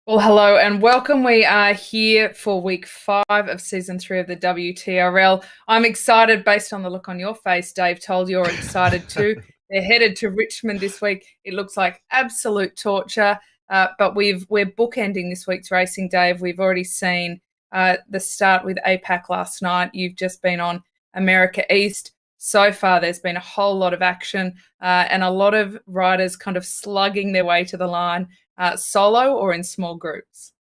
Well, hello and welcome. We are here for week 5 of season 3 of the WTRL. I'm excited based on the look on your face. Dave told you're excited too. They're headed to Richmond this week. It looks like absolute torture, but we're bookending this week's racing, Dave. We've already seen the start with APAC last night. You've just been on America East. So far, there's been a whole lot of action and a lot of riders kind of slugging their way to the line, solo or in small groups.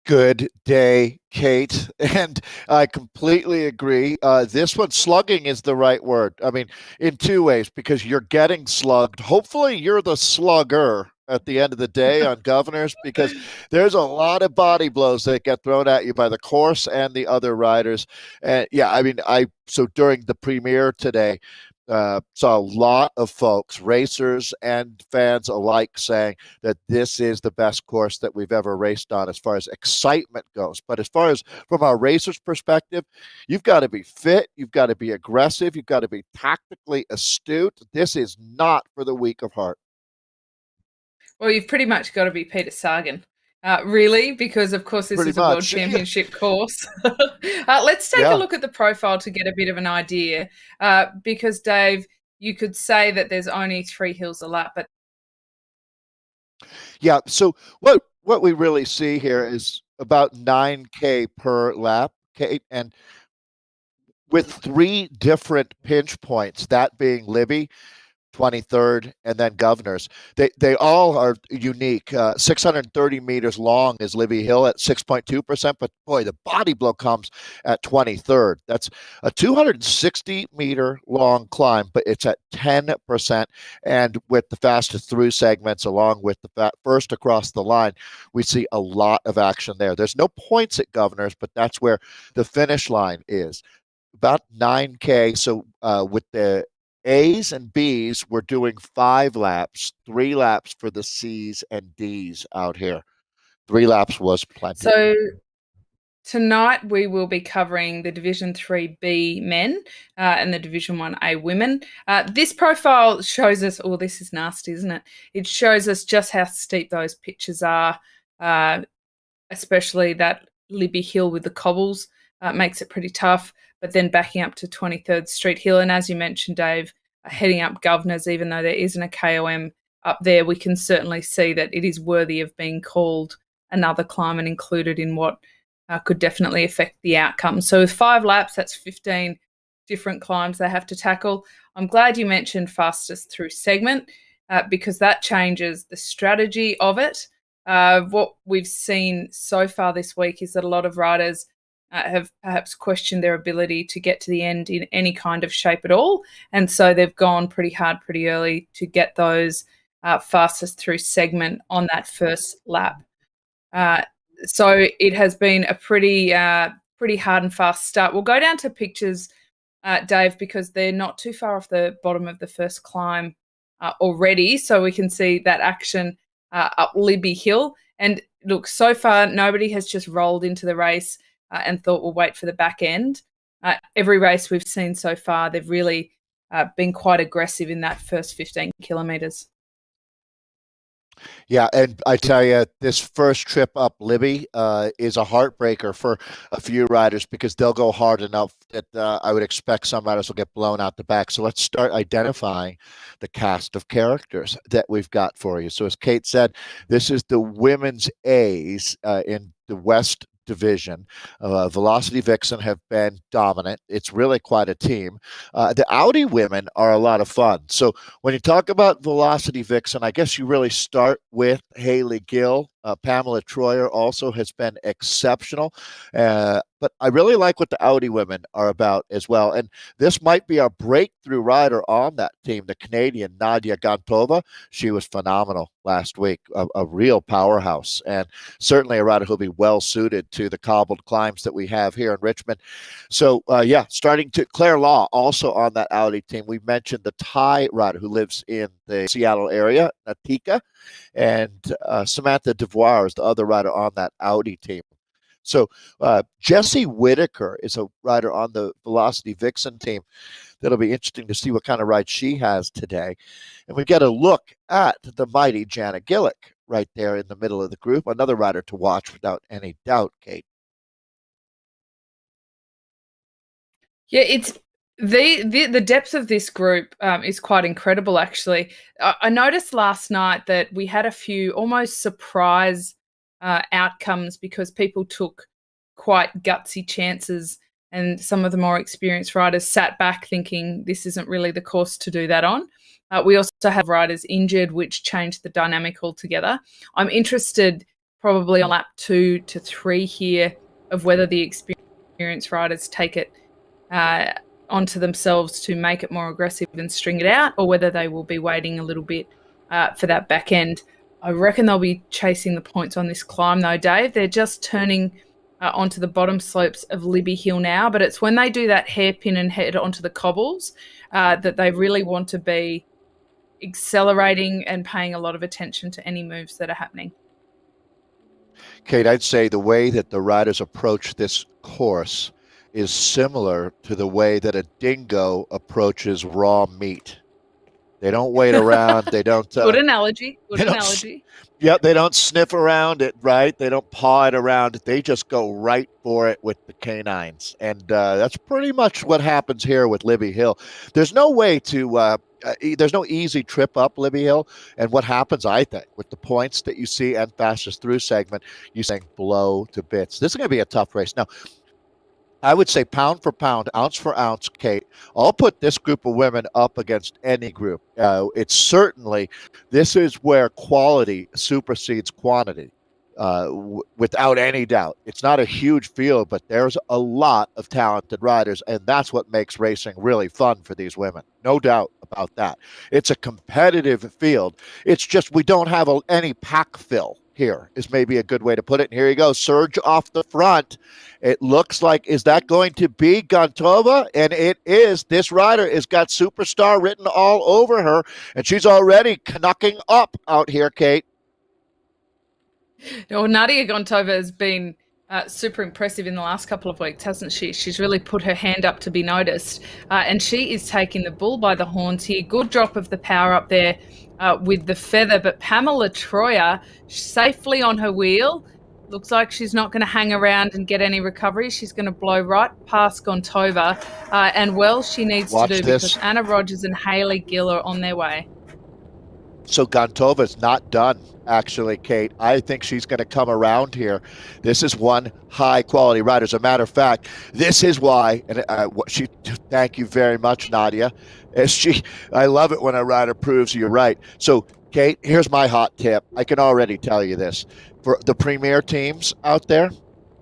Good day, Kate. And I completely agree. This one, slugging is the right word. I mean, in two ways, because you're getting slugged. Hopefully, you're the slugger at the end of the day on governors, because there's a lot of body blows that get thrown at you by the course and the other riders. And yeah, I mean, so during the premiere today, saw a lot of folks, racers and fans alike, saying that this is the best course that we've ever raced on as far as excitement goes. But as far as from our racers' perspective, you've got to be fit, you've got to be aggressive, you've got to be tactically astute. This is not for the weak of heart. Well, you've pretty much got to be Peter Sagan, really, because of course this Pretty is a World much. Championship course. Let's take a Yeah. look at the profile to get a bit of an idea, because Dave, you could say that there's only 3 hills a lap, but Yeah. So what we really see here is about 9K per lap, Kate, and with 3 different pinch points, that being Libby, 23rd, and then Governors. They all are unique. 630 meters long is Libby Hill at 6.2%, but boy, the body blow comes at 23rd. That's a 260-meter long climb, but it's at 10%. And with the fastest through segments, along with the first across the line, we see a lot of action there. There's no points at Governors, but that's where the finish line is. About 9K. So with the A's and B's, we're doing 5 laps, 3 laps for the C's and D's out here. 3 laps was plenty. so tonight we will be covering the Division 3B men and the Division 1A women. This profile shows us, oh, this is nasty, isn't it? It shows us just how steep those pitches are, uh, especially that Libby Hill with the cobbles makes it pretty tough. But then backing up to 23rd Street Hill, and as you mentioned, Dave, heading up Governors, even though there isn't a KOM up there, we can certainly see that it is worthy of being called another climb and included in what could definitely affect the outcome. So with 5 laps, that's 15 different climbs they have to tackle. I'm glad you mentioned fastest through segment because that changes the strategy of it. What we've seen so far this week is that a lot of riders have perhaps questioned their ability to get to the end in any kind of shape at all. And so they've gone pretty hard pretty early to get those fastest through segment on that first lap. So it has been a pretty hard and fast start. We'll go down to pictures, Dave, because they're not too far off the bottom of the first climb already. So we can see that action up Libby Hill. And look, so far, nobody has just rolled into the race and thought we'll wait for the back end. Every race we've seen so far, they've really been quite aggressive in that first 15 kilometres. Yeah, and I tell you, this first trip up Libby is a heartbreaker for a few riders because they'll go hard enough that I would expect some riders will get blown out the back. So let's start identifying the cast of characters that we've got for you. So as Kate said, this is the women's A's in the West Division. Velocity Vixen have been dominant. It's really quite a team. The Audi women are a lot of fun. So when you talk about Velocity Vixen, I guess you really start with Haley Gill. Pamela Troyer also has been exceptional. But I really like what the Audi women are about as well. And this might be our breakthrough rider on that team, the Canadian Nadia Gontova. She was phenomenal last week, a real powerhouse, and certainly a rider who'll be well suited to the cobbled climbs that we have here in Richmond. So, yeah, starting to Claire Law also on that Audi team. We mentioned the Thai rider who lives in the Seattle area, Natika, and Samantha Devoir is the other rider on that Audi team. So Jesse Whitaker is a rider on the Velocity Vixen team. That'll be interesting to see what kind of ride she has today. And we get a look at the mighty Jana Gillick right there in the middle of the group. Another rider to watch without any doubt, Kate. Yeah, it's the depth of this group is quite incredible. Actually, I noticed last night that we had a few almost surprise outcomes because people took quite gutsy chances, and some of the more experienced riders sat back thinking this isn't really the course to do that on. We also have riders injured, which changed the dynamic altogether. I'm interested, probably on lap 2 to 3 here, of whether the experienced riders take it uh, onto themselves to make it more aggressive and string it out, or whether they will be waiting a little bit for that back end. I reckon they'll be chasing the points on this climb, though, Dave. They're just turning onto the bottom slopes of Libby Hill now, but it's when they do that hairpin and head onto the cobbles that they really want to be accelerating and paying a lot of attention to any moves that are happening. Kate, I'd say the way that the riders approach this course is similar to the way that a dingo approaches raw meat. They don't wait around. They don't. Good analogy. Good They don't. analogy. Yeah, they don't sniff around it, right? They don't paw it around. They just go right for it with the canines, and that's pretty much what happens here with Libby Hill. There's no way to. There's no easy trip up Libby Hill, and what happens, I think, with the points that you see and fastest through segment, you saying blow to bits. This is going to be a tough race. Now, I would say pound for pound, ounce for ounce, Kate, I'll put this group of women up against any group. It's certainly, this is where quality supersedes quantity, without any doubt. It's not a huge field, but there's a lot of talented riders, and that's what makes racing really fun for these women. No doubt about that. It's a competitive field. It's just we don't have any pack fill here, is maybe a good way to put it. And here you go, surge off the front. It looks like, is that going to be Gontova? And it is. This rider has got superstar written all over her, and she's already knucking up out here, Kate. Well, Nadia Gontova has been super impressive in the last couple of weeks, hasn't she? She's really put her hand up to be noticed, and she is taking the bull by the horns here. Good drop of the power up there with the feather, but Pamela Troyer safely on her wheel. Looks like she's not going to hang around and get any recovery. She's going to blow right past Gontova, and well, she needs to do because Anna Rogers and Hayley Gill are on their way. So Gontova's not done, actually, Kate. I think she's going to come around here. This is one high-quality rider. As a matter of fact, this is why, and thank you very much, Nadia. I love it when a rider proves you're right. So, Kate, here's my hot tip. I can already tell you this. For the premier teams out there,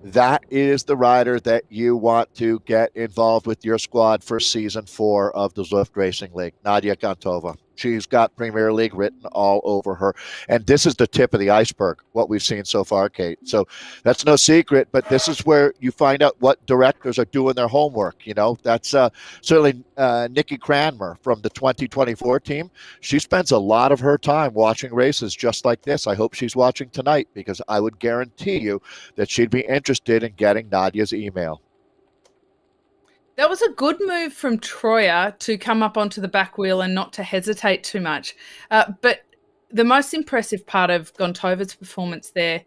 that is the rider that you want to get involved with your squad for season 4 of the Zwift Racing League, Nadia Gontova. She's got Premier League written all over her. And this is the tip of the iceberg, what we've seen so far, Kate. So that's no secret, but this is where you find out what directors are doing their homework. You know, that's certainly Nikki Cranmer from the 2024 team. She spends a lot of her time watching races just like this. I hope she's watching tonight, because I would guarantee you that she'd be interested in getting Nadia's email. That was a good move from Troyer to come up onto the back wheel and not to hesitate too much. But the most impressive part of Gontova's performance there,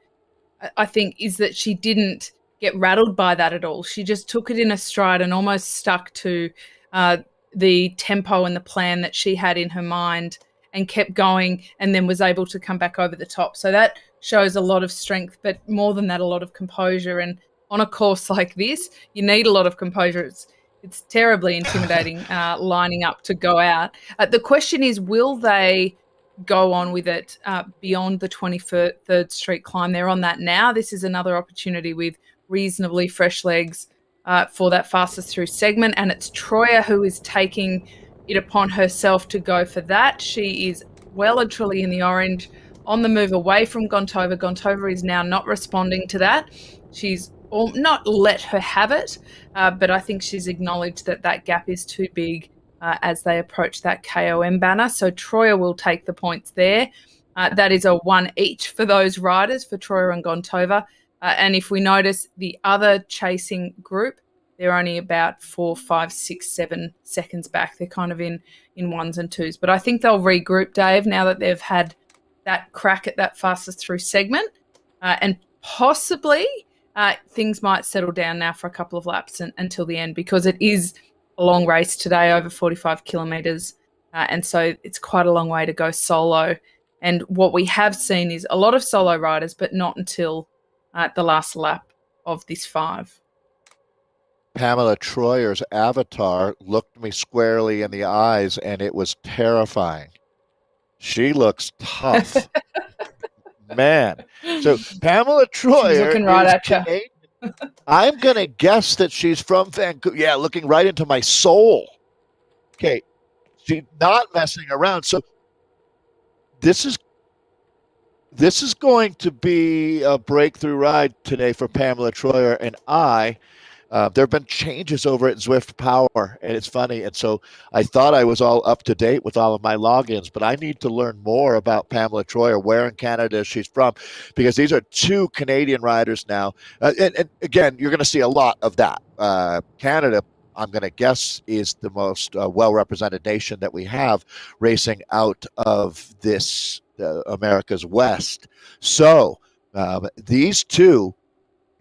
I think, is that she didn't get rattled by that at all. She just took it in a stride and almost stuck to the tempo and the plan that she had in her mind and kept going, and then was able to come back over the top. So that shows a lot of strength, but more than that, a lot of composure. And on a course like this, you need a lot of composure. It's terribly intimidating lining up to go out. The question is, will they go on with it beyond the 23rd Street climb? They're on that now. This is another opportunity with reasonably fresh legs for that fastest through segment. And it's Troyer who is taking it upon herself to go for that. She is well and truly in the orange, on the move away from Gontova. Gontova is now not responding to that. She's not let her have it, but I think she's acknowledged that that gap is too big as they approach that KOM banner. So Troyer will take the points there. That is a 1 each for those riders, for Troyer and Gontova. And if we notice the other chasing group, they're only about 4, 5, 6, 7 seconds back. They're kind of in ones and twos. But I think they'll regroup, Dave, now that they've had that crack at that fastest through segment, and possibly things might settle down now for a couple of laps until the end, because it is a long race today, over 45 kilometres, and so it's quite a long way to go solo. And what we have seen is a lot of solo riders, but not until the last lap of this 5. Pamela Troyer's avatar looked me squarely in the eyes, and it was terrifying. She looks tough. Man. So Pamela Troyer She's looking right is at you. Canadian. I'm going to guess that she's from Vancouver. Yeah, looking right into my soul. Okay. She's not messing around. So this is going to be a breakthrough ride today for Pamela Troyer and I. There have been changes over at Zwift Power, and it's funny. And so I thought I was all up to date with all of my logins, but I need to learn more about Pamela Troyer, where in Canada she's from, because these are 2 Canadian riders now. And again, you're going to see a lot of that. Canada, I'm going to guess, is the most well-represented nation that we have racing out of this America's West. So these 2,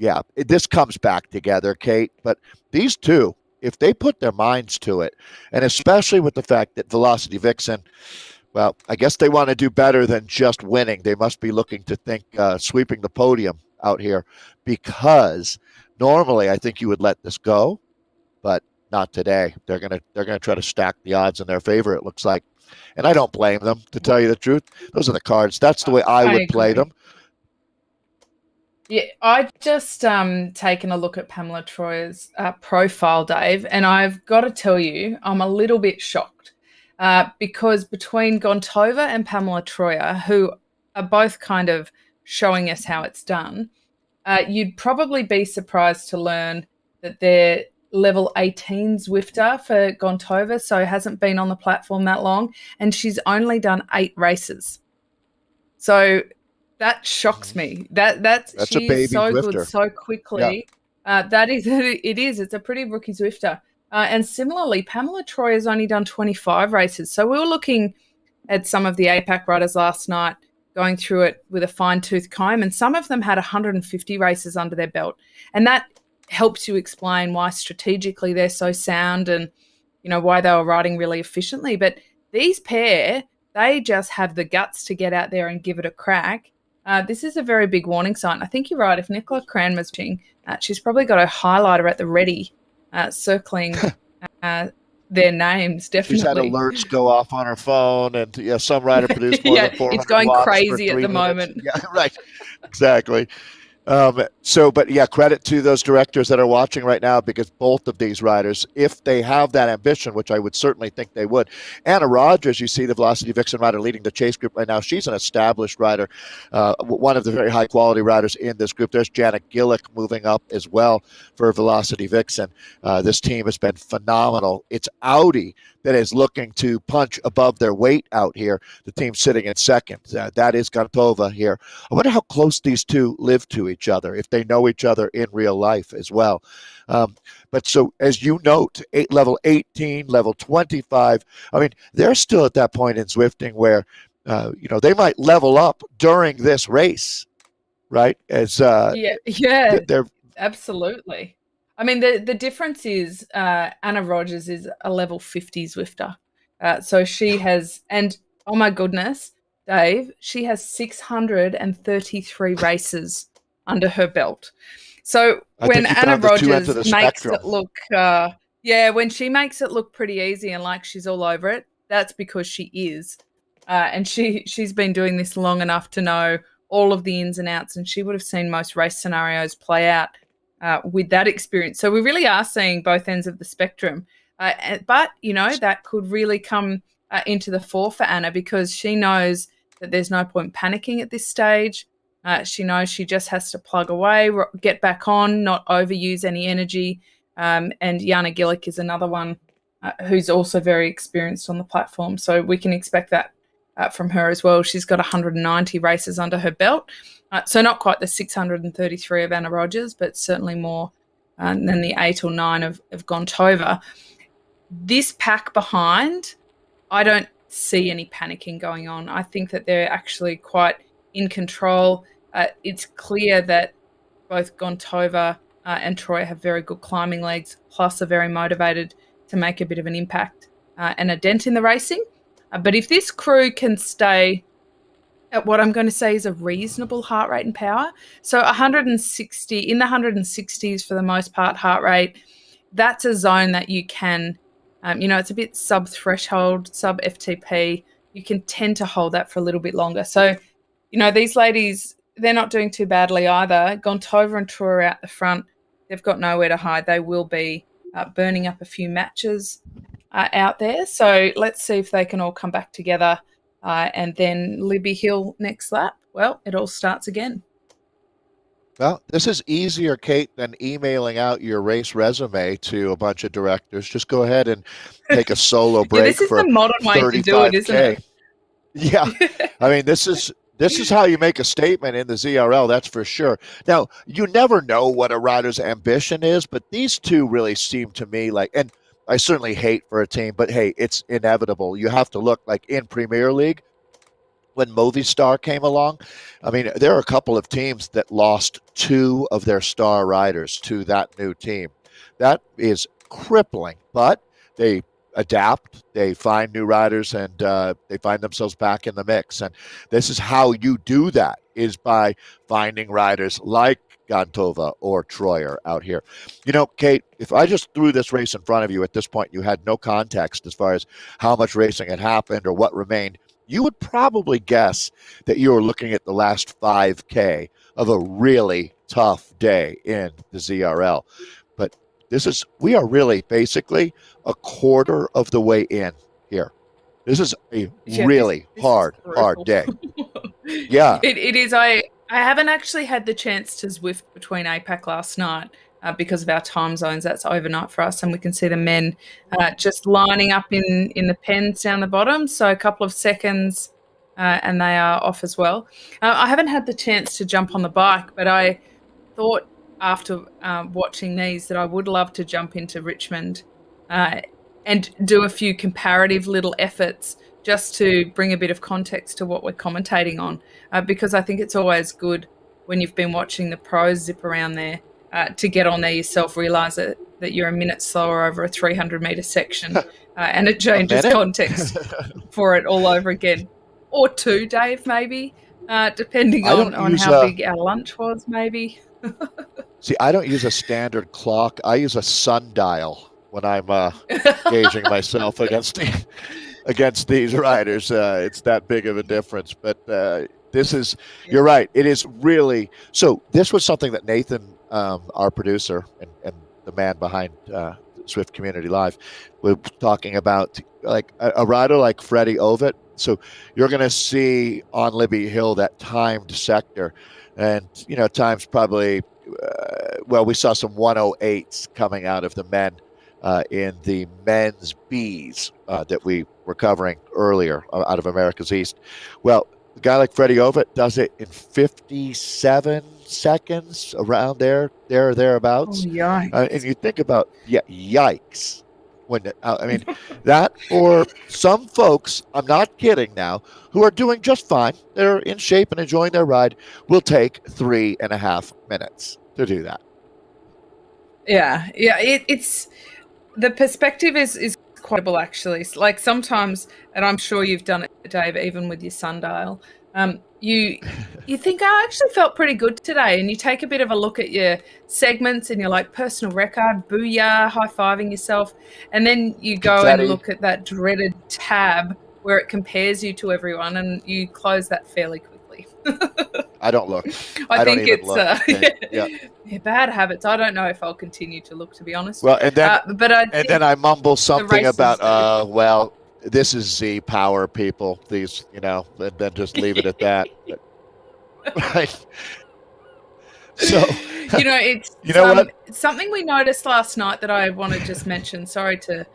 yeah, this comes back together, Kate. But these 2, if they put their minds to it, and especially with the fact that Velocity Vixen, well, I guess they want to do better than just winning. They must be looking to think sweeping the podium out here, because normally I think you would let this go, but not today. They're gonna try to stack the odds in their favor, it looks like. And I don't blame them, to tell you the truth. Those are the cards. That's the way I would play them. Yeah, I just taken a look at Pamela Troyer's profile, Dave, and I've got to tell you, I'm a little bit shocked because between Gontova and Pamela Troyer, who are both kind of showing us how it's done, you'd probably be surprised to learn that they're level 18 Zwifter for Gontova, so hasn't been on the platform that long, and she's only done 8 races. So that shocks me. That's she's so Zwifter. Good so quickly. Yeah. It's a pretty rookie Zwifter. And similarly, Pamela Troy has only done 25 races. So we were looking at some of the APAC riders last night, going through it with a fine-tooth comb, and some of them had 150 races under their belt. And that helps you explain why strategically they're so sound and, why they were riding really efficiently. But these pair, they just have the guts to get out there and give it a crack. This is a very big warning sign. I think you're right. If Nicola Cranmer's watching, she's probably got a highlighter at the ready, circling their names, definitely. She's had alerts go off on her phone, and some rider produced more than 400 it's going watts crazy at the minutes. Moment. Yeah, right. Exactly. Credit to those directors that are watching right now, because both of these riders, if they have that ambition, which I would certainly think they would. Anna Rogers, you see the Velocity Vixen rider leading the chase group right now. She's an established rider, one of the very high quality riders in this group. There's Janet Gillick moving up as well for Velocity Vixen. This team has been phenomenal. It's Audi that is looking to punch above their weight out here. The team sitting in second. That is Gontova here. I wonder how close these 2 live to each other, if they know each other in real life as well. But so, as you note, level 18, level 25, I mean, they're still at that point in Zwifting where, they might level up during this race, right? As they're absolutely. I mean, the difference is Anna Rogers is a level 50 Zwifter. So she has, and oh my goodness, Dave, she has 633 races under her belt. So when Anna Rogers makes it look, when she makes it look pretty easy and like she's all over it, that's because she is. And she's been doing this long enough to know all of the ins and outs, and she would have seen most race scenarios play out with that experience. So we really are seeing both ends of the spectrum. But, that could really come into the fore for Anna, because she knows that there's no point panicking at this stage. She knows she just has to plug away, get back on, not overuse any energy. And Jana Gillick is another one who's also very experienced on the platform. So we can expect that from her as well. She's got 190 races under her belt. So not quite the 633 of Anna Rogers, but certainly more than the 8 or 9 of Gontova. This pack behind, I don't see any panicking going on. I think that they're actually quite in control. It's clear that both Gontova and Troy have very good climbing legs, plus are very motivated to make a bit of an impact and a dent in the racing. But if this crew can stay at what I'm going to say is a reasonable heart rate and power, so 160 in the 160s for the most part heart rate, that's a zone that you can, it's a bit sub threshold, sub FTP. You can tend to hold that for a little bit longer. So, these ladies, they're not doing too badly either. Gontova and Troy are out the front. They've got nowhere to hide. They will be burning up a few matches out there. So let's see if they can all come back together. And then Libby Hill next lap. Well, it all starts again. Well, this is easier, Kate, than emailing out your race resume to a bunch of directors. Just go ahead and take a solo break this is for the modern way to do it, isn't it? Yeah. I mean, this is how you make a statement in the ZRL, that's for sure. Now, you never know what a rider's ambition is, but these two really seem to me like, and I certainly hate for a team, but hey, it's inevitable. You have to look like in Premier League. When Movistar came along, I mean, there are a couple of teams that lost two of their star riders to that new team. That is crippling, but they adapt, they find new riders, and they find themselves back in the mix. And this is how you do that, is by finding riders like Gontova or Troyer out here. Kate, if I just threw this race in front of you at this point, you had no context as far as how much racing had happened or what remained, you would probably guess that you were looking at the last 5K of a really tough day in the ZRL. But we are really basically a quarter of the way in here. This is a really hard day. Yeah. It is. I haven't actually had the chance to Zwift between APAC last night because of our time zones. That's overnight for us, and we can see the men just lining up in the pens down the bottom. So a couple of seconds, and they are off as well. I haven't had the chance to jump on the bike, but I thought after watching these that I would love to jump into Richmond and do a few comparative little efforts just to bring a bit of context to what we're commentating on, because I think it's always good when you've been watching the pros zip around there to get on there yourself, realise that you're a minute slower over a 300-metre section, and it changes context for it all over again. Or two, Dave, maybe, depending on how big our lunch was, maybe. See, I don't use a standard clock. I use a sundial when I'm gauging myself against these riders. It's that big of a difference. But you're right. It is really, so this was something that Nathan, our producer and the man behind Zwift Community Live, was talking about, like a rider like Freddie Ovett. So you're going to see on Libby Hill that timed sector. And, times probably, we saw some 108s coming out of the men in the men's Bs that we were covering earlier out of America's East. Well, a guy like Freddie Ovett does it in 57 seconds, around thereabouts. Oh, yikes. And you think about, yikes. That, or some folks, I'm not kidding now, who are doing just fine, they're in shape and enjoying their ride, will take 3.5 minutes to do that. Yeah. It's the perspective is quite able, actually. Like sometimes, and I'm sure you've done it, Dave, even with your sundial, you think, I actually felt pretty good today, and you take a bit of a look at your segments and you're like, personal record, booyah, high-fiving yourself, and then you go and look at that dreaded tab where it compares you to everyone, and you close that fairly quickly. I don't look. I think it's bad habits. I don't know if I'll continue to look, to be honest. Well, and then I mumble something about, this is Z power, people. These, and then just leave it at that. Right. So, it's what? Something we noticed last night that I want to just mention. Sorry to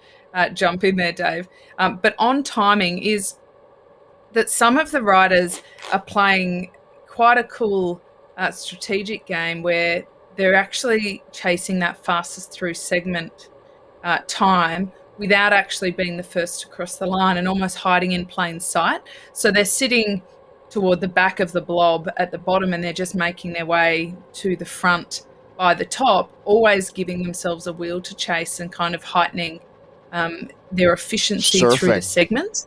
jump in there, Dave. But on timing is that some of the riders are playing quite a cool strategic game where they're actually chasing that fastest through segment time without actually being the first to cross the line and almost hiding in plain sight. So they're sitting toward the back of the blob at the bottom and they're just making their way to the front by the top, always giving themselves a wheel to chase and kind of heightening their efficiency through the Surfing. segment.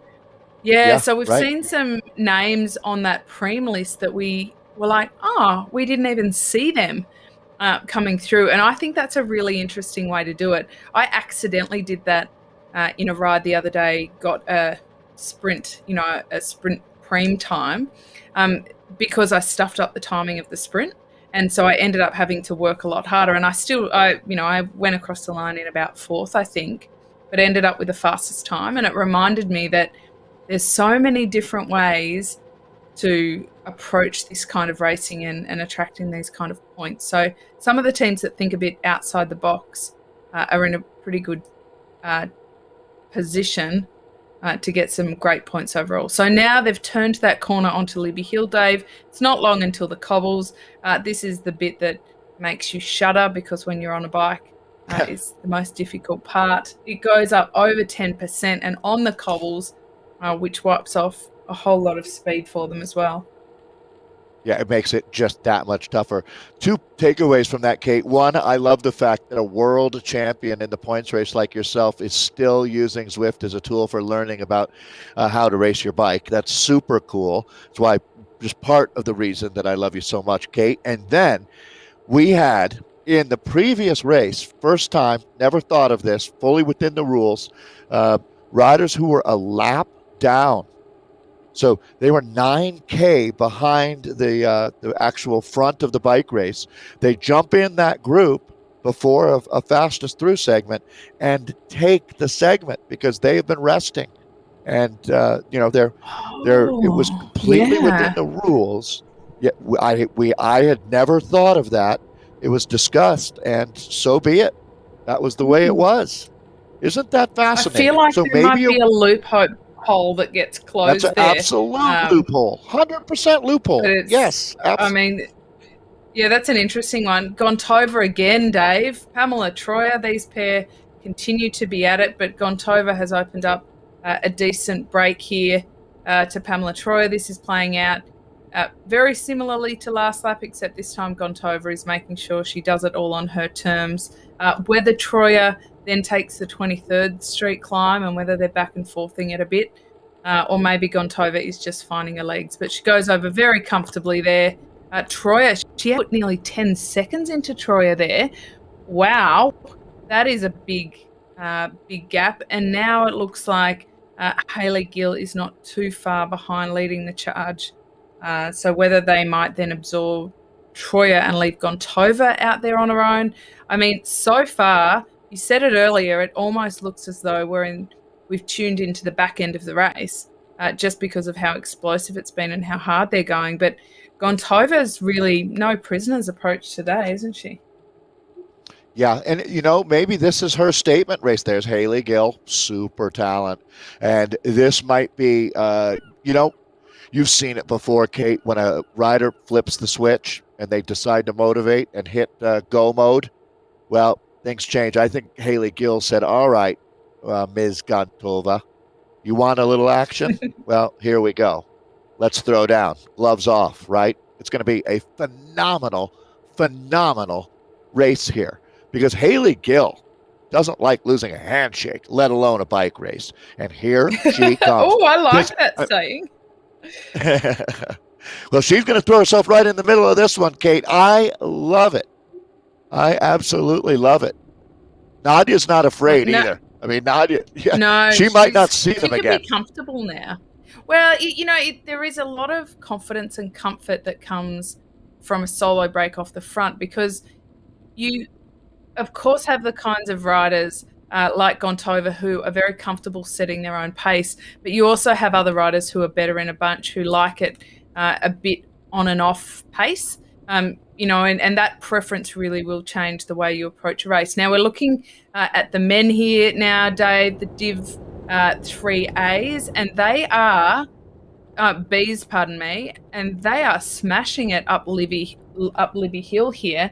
Yeah, Yeah, so we've right. seen some names on that preem list that we were like, oh, we didn't even see them coming through. And I think that's a really interesting way to do it. I accidentally did that in a ride the other day, got a sprint, a sprint preem time because I stuffed up the timing of the sprint. And so I ended up having to work a lot harder. And I went across the line in about fourth, I think, but ended up with the fastest time. And it reminded me that there's so many different ways to approach this kind of racing and attracting these kind of points. So some of the teams that think a bit outside the box are in a pretty good position to get some great points overall. So now they've turned that corner onto Libby Hill, Dave. It's not long until the cobbles. This is the bit that makes you shudder because when you're on a bike, it's the most difficult part. It goes up over 10% and on the cobbles, which wipes off a whole lot of speed for them as well. Yeah, it makes it just that much tougher. Two takeaways from that, Kate. One, I love the fact that a world champion in the points race like yourself is still using Zwift as a tool for learning about how to race your bike. That's super cool. That's why, just part of the reason that I love you so much, Kate. And then we had in the previous race, first time, never thought of this, fully within the rules, riders who were a lap down. So they were 9K behind the actual front of the bike race. They jump in that group before a fastest through segment and take the segment because they have been resting. And it was completely within the rules. Yet I had never thought of that. It was discussed, and so be it. That was the way it was. Isn't that fascinating? I feel like there might be a loophole that gets closed. That's an absolute loophole. 100% loophole. Yes, absolutely. I mean, yeah, that's an interesting one. Gontova again, Dave. Pamela Troyer, these pair continue to be at it, but Gontova has opened up a decent break here to Pamela Troyer. This is playing out very similarly to last lap, except this time Gontova is making sure she does it all on her terms. Whether Troyer then takes the 23rd Street climb and whether they're back and forthing it a bit, or maybe Gontova is just finding her legs. But she goes over very comfortably there. Troyer, she put nearly 10 seconds into Troyer there. Wow, that is a big gap. And now it looks like Hayley Gill is not too far behind leading the charge. So whether they might then absorb Troyer and leave Gontova out there on her own. I mean, so far, you said it earlier, it almost looks as though we've tuned into the back end of the race just because of how explosive it's been and how hard they're going. But Gontova's really no prisoner's approach today, isn't she? Yeah, and maybe this is her statement race. There's Hayley Gill, super talent. And this might be, you've seen it before, Kate, when a rider flips the switch and they decide to motivate and hit go mode. Well, things change. I think Hayley Gill said, all right, Ms. Gontova, you want a little action? Well, here we go. Let's throw down. Gloves off, right? It's going to be a phenomenal race here because Hayley Gill doesn't like losing a handshake, let alone a bike race. And here she comes. Oh, I like that saying. Well, she's going to throw herself right in the middle of this one, Kate. I love it. I absolutely love it. Nadia's not afraid either. I mean, Nadia, she might not see them again. She could be comfortable now. Well, there is a lot of confidence and comfort that comes from a solo break off the front because you, of course, have the kinds of riders like Gontova who are very comfortable setting their own pace, but you also have other riders who are better in a bunch who like it a bit on and off pace. And that preference really will change the way you approach a race. Now we're looking at the men here now, Dave, the Div 3As, and they are Bs, pardon me, and they are smashing it up Libby Hill here,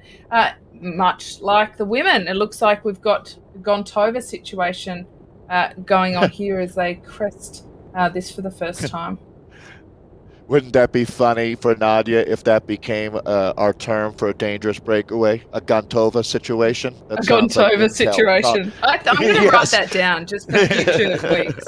much like the women. It looks like we've got the Gontova situation going on here as they crest this for the first time. Wouldn't that be funny for Nadia if that became our term for a dangerous breakaway, a Gontova situation? A That sounds like Gontova intel. situation. I'm going to write Yes. that down just for future weeks.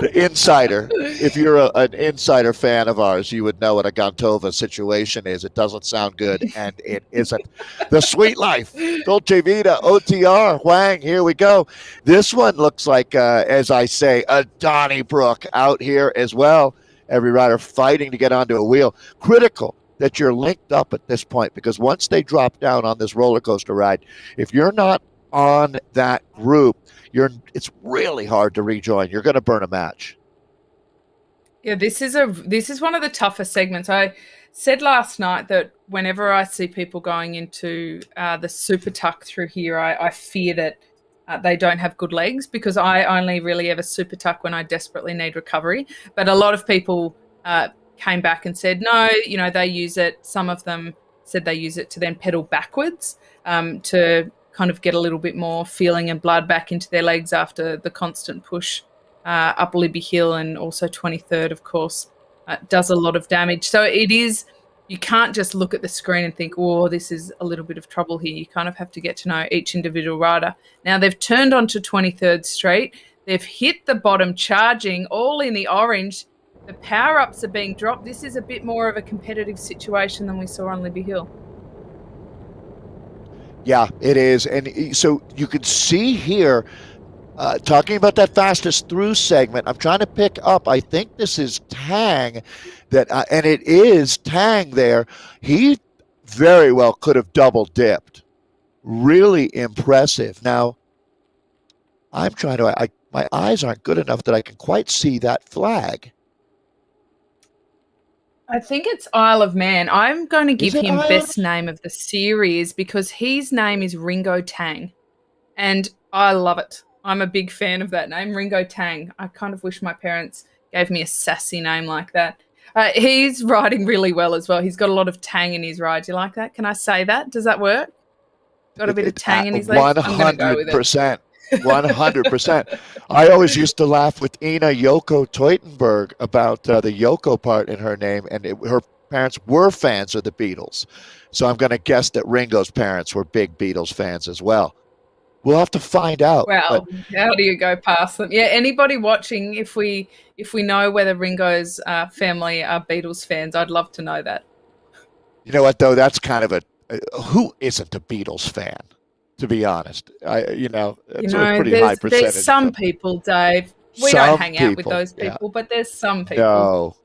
The insider. If you're an insider fan of ours, you would know what a Gontova situation is. It doesn't sound good, and it isn't. The Sweet Life, Dolce Vita, OTR, Huang, here we go. This one looks like, as I say, a Donnybrook out here as well. Every rider fighting to get onto a wheel. Critical that you're linked up at this point, because once they drop down on this roller coaster ride, if you're not on that group, it's really hard to rejoin. You're going to burn a match. Yeah, this is one of the toughest segments. I said last night that whenever I see people going into the super tuck through here, I fear that they don't have good legs, because I only really ever super tuck when I desperately need recovery. But a lot of people came back and said, no, they use it. Some of them said they use it to then pedal backwards to kind of get a little bit more feeling and blood back into their legs after the constant push up Libby Hill, and also 23rd, of course, does a lot of damage. So you can't just look at the screen and think, oh, this is a little bit of trouble here. You kind of have to get to know each individual rider. Now, they've turned onto 23rd Street. They've hit the bottom, charging, all in the orange. The power-ups are being dropped. This is a bit more of a competitive situation than we saw on Libby Hill. Yeah, it is. And so you can see here, talking about that fastest through segment, I'm trying to pick up, I think this is Tang, and it is Tang there. He very well could have double dipped. Really impressive. Now, I'm trying to, my eyes aren't good enough that I can quite see that flag. I think it's Isle of Man. I'm going to give him Isle? best name of the series because his name is Ringo Tang, and I love it. I'm a big fan of that name, Ringo Tang. I kind of wish my parents gave me a sassy name like that. He's riding really well as well. He's got a lot of tang in his ride. Do you like that? Can I say that? Does that work? Got a bit of tang in his legs? 100%. 100%. I always used to laugh with Ina Yoko Teutenberg about the Yoko part in her name, and her parents were fans of the Beatles. So I'm going to guess that Ringo's parents were big Beatles fans as well. We'll have to find out. Well, how do you go past them? Yeah, anybody watching, if we know whether Ringo's family are Beatles fans, I'd love to know that. You know what, though? That's kind of who isn't a Beatles fan? To be honest, it's a pretty high percentage. There's some people, Dave. We don't hang out with those people, but there's some people.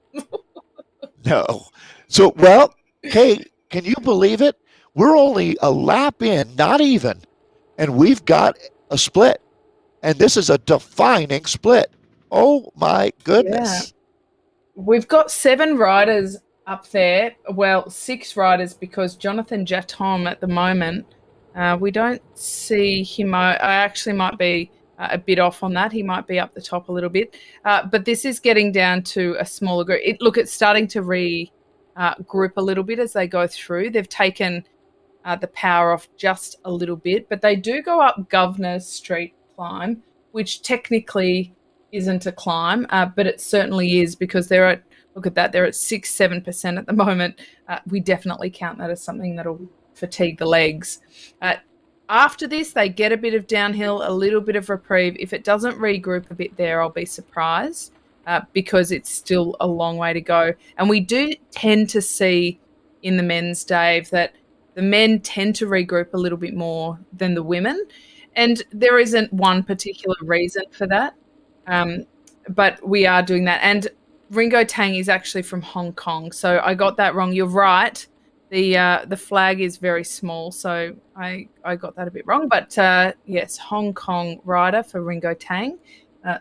No. So, well, Kate, can you believe it? We're only a lap in, not even, and we've got a split. And this is a defining split. Oh, my goodness. Yeah. We've got 7 riders up there. Well, 6 riders, because Jonathan Jatom at the moment, we don't see him. I actually might be a bit off on that. He might be up the top a little bit. But this is getting down to a smaller group. It's starting to regroup a little bit as they go through. They've taken the power off just a little bit, but they do go up Governor's Street climb, which technically isn't a climb, but it certainly is, because they're at 6-7% at the moment. We definitely count that as something that'll fatigue the legs. After this, they get a bit of downhill, a little bit of reprieve. If it doesn't regroup a bit there, I'll be surprised, because it's still a long way to go. And we do tend to see in the men's, Dave, that the men tend to regroup a little bit more than the women. And there isn't one particular reason for that, but we are doing that. And Ringo Tang is actually from Hong Kong, so I got that wrong. You're right. The flag is very small, so I got that a bit wrong. But yes, Hong Kong rider for Ringo Tang,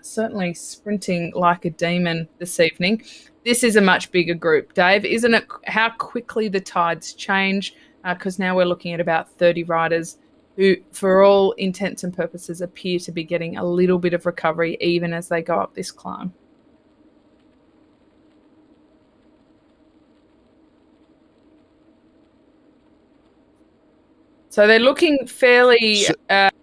certainly sprinting like a demon this evening. This is a much bigger group, Dave, isn't it? How quickly the tides change, because now we're looking at about 30 riders who, for all intents and purposes, appear to be getting a little bit of recovery even as they go up this climb. So they're looking fairly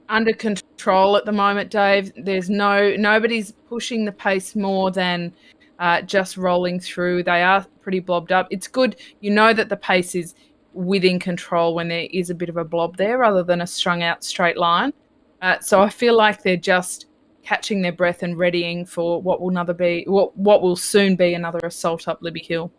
under control at the moment, Dave. There's nobody's pushing the pace more than just rolling through. They are pretty blobbed up. It's good, that the pace is within control when there is a bit of a blob there, rather than a strung out straight line. So I feel like they're just catching their breath and readying for what will soon be another assault up Libby Hill.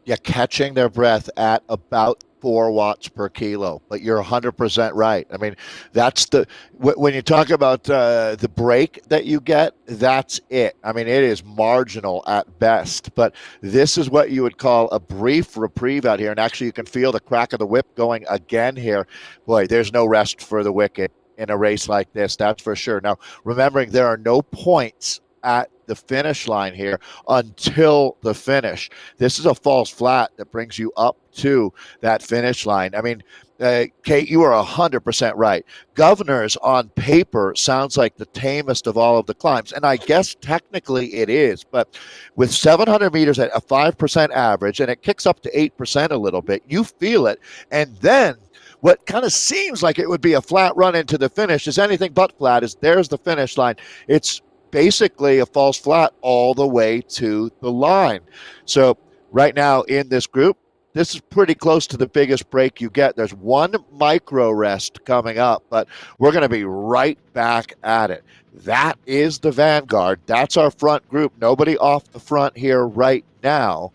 Yeah, catching their breath at about 4 watts per kilo. But you're 100% right. I mean, that's when you talk about the break that you get, that's it. I mean, it is marginal at best. But this is what you would call a brief reprieve out here. And actually, you can feel the crack of the whip going again here. Boy, there's no rest for the wicked in a race like this, that's for sure. Now, remembering there are no points at the finish line here until the finish. This is a false flat that brings you up to that finish line. I mean, Kate, you are 100% right. Governors on paper sounds like the tamest of all of the climbs, and I guess technically it is, but with 700 meters at a 5% average, and it kicks up to 8% a little bit, you feel it, and then what kind of seems like it would be a flat run into the finish is anything but flat. There's the finish line. It's basically a false flat all the way to the line. So right now in this group, this is pretty close to the biggest break you get. There's one micro rest coming up, but we're going to be right back at it. That is the vanguard. That's our front group. Nobody off the front here right now.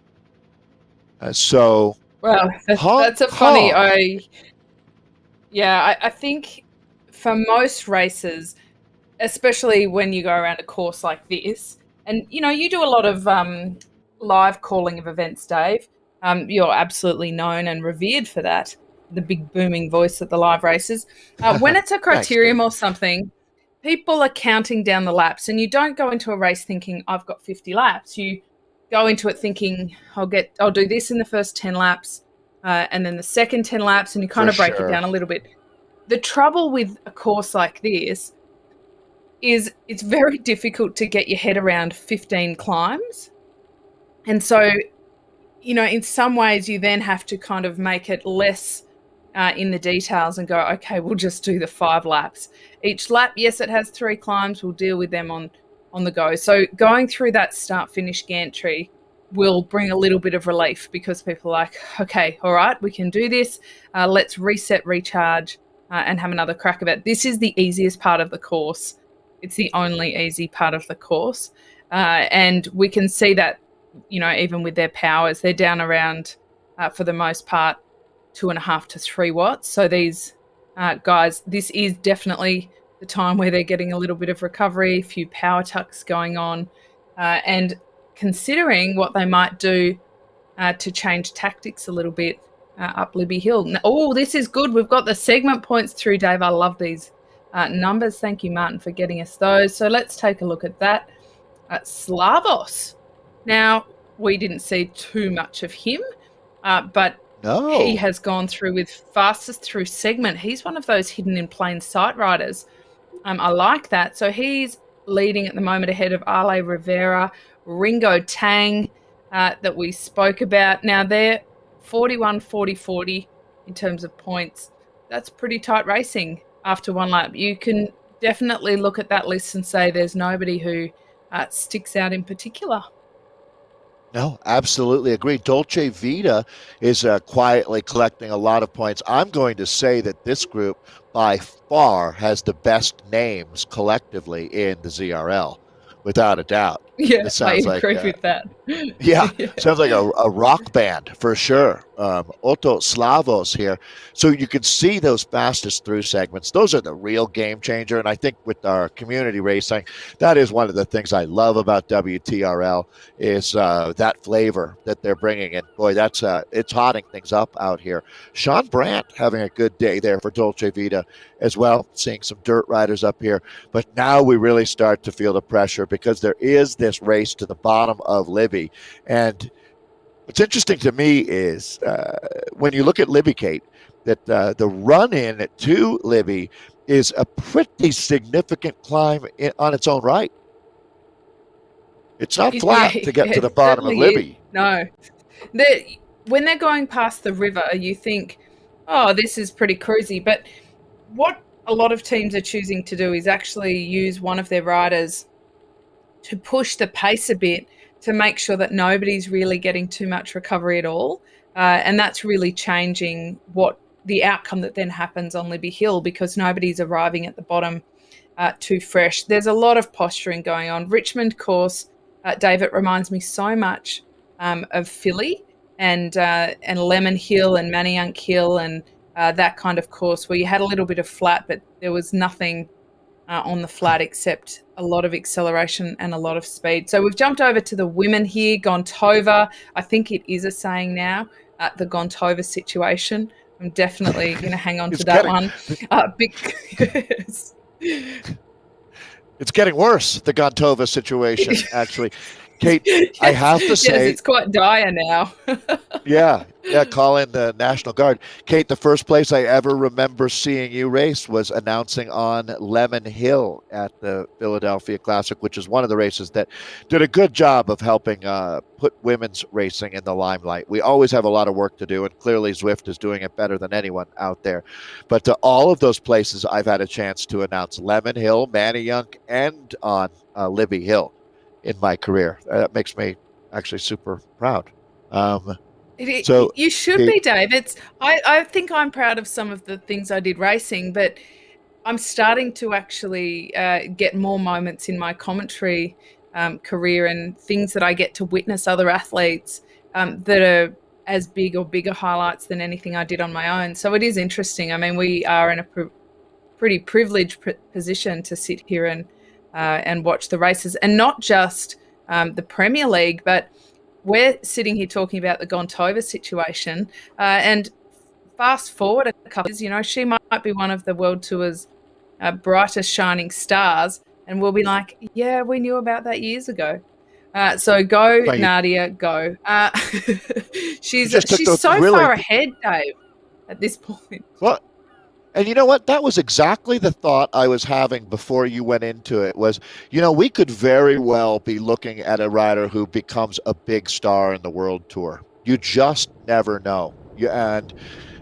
Well, that's a funny. I think for most races, especially when you go around a course like this, and you do a lot of live calling of events, Dave. You're absolutely known and revered for that, the big booming voice at the live races. When it's a criterium or something, people are counting down the laps, and you don't go into a race thinking, I've got 50 laps. You go into it thinking, I'll do this in the first 10 laps, and then the second 10 laps, and you kind of break it down a little bit. The trouble with a course like this is it's very difficult to get your head around 15 climbs. And so, in some ways you then have to kind of make it less in the details and go, okay, we'll just do the 5 laps. Each lap, yes, it has 3 climbs. We'll deal with them on the go. So going through that start-finish gantry will bring a little bit of relief, because people are like, okay, all right, we can do this. Let's reset, recharge, and have another crack of it. This is the easiest part of the course. It's the only easy part of the course. And we can see that, even with their powers, they're down around, for the most part, 2.5 to 3 watts. So these guys, this is definitely the time where they're getting a little bit of recovery, a few power tucks going on, and considering what they might do to change tactics a little bit up Libby Hill. Oh, this is good. We've got the segment points through, Dave. I love these numbers. Thank you, Martin, for getting us those. So let's take a look at that. Slavos. Now, we didn't see too much of him, but he has gone through with fastest through segment. He's one of those hidden in plain sight riders. I like that. So he's leading at the moment ahead of Ale Rivera, Ringo Tang that we spoke about. Now, they're 41, 40, 40 in terms of points. That's pretty tight racing after one lap. You can definitely look at that list and say there's nobody who sticks out in particular. No, absolutely agree. Dolce Vita is quietly collecting a lot of points. I'm going to say that this group by far has the best names collectively in the ZRL, without a doubt. Yeah, I agree with that. Yeah, sounds like a rock band for sure. Otto Slavos here. So you can see those fastest through segments. Those are the real game changer. And I think with our community racing, that is one of the things I love about WTRL is that flavor that they're bringing in. Boy, that's it's hotting things up out here. Sean Brandt having a good day there for Dolce Vita as well, seeing some dirt riders up here. But now we really start to feel the pressure because there is this race to the bottom of Libby. And what's interesting to me is when you look at Libby, Kate, that the run-in to Libby is a pretty significant climb on its own right. It's not flat to get to the bottom of Libby. No. When they're going past the river, you think, oh, this is pretty cruisy. But what a lot of teams are choosing to do is actually use one of their riders to push the pace a bit to make sure that nobody's really getting too much recovery at all. And that's really changing what the outcome that then happens on Libby Hill, because nobody's arriving at the bottom too fresh. There's a lot of posturing going on. Richmond course, David, reminds me so much of Philly and Lemon Hill and Manayunk Hill and that kind of course where you had a little bit of flat, but there was nothing on the flat except a lot of acceleration and a lot of speed. So we've jumped over to the women here, Gontova. I think it is a saying now, the Gontova situation. I'm definitely going to hang on to that one. Because it's getting worse, the Gontova situation, actually. Kate, yes, I have to say... Yes, it's quite dire now. Yeah, call in the National Guard. Kate, the first place I ever remember seeing you race was announcing on Lemon Hill at the Philadelphia Classic, which is one of the races that did a good job of helping put women's racing in the limelight. We always have a lot of work to do, and clearly Zwift is doing it better than anyone out there. But to all of those places, I've had a chance to announce Lemon Hill, Manayunk, and on Libby Hill in my career. That makes me actually super proud. So you should be, Dave. I think I'm proud of some of the things I did racing, but I'm starting to actually get more moments in my commentary career and things that I get to witness other athletes that are as big or bigger highlights than anything I did on my own. So it is interesting. I mean, we are in a pretty privileged position to sit here and watch the races, and not just the Premier League, but we're sitting here talking about the Gontova situation, and fast forward a couple of years, she might be one of the World Tour's brightest shining stars, and we'll be like, yeah, we knew about that years ago. So go, right. Nadia, go. She's so far ahead, Dave, at this point. What? And you know what? That was exactly the thought I was having before you went into it was, we could very well be looking at a rider who becomes a big star in the World Tour. You just never know. And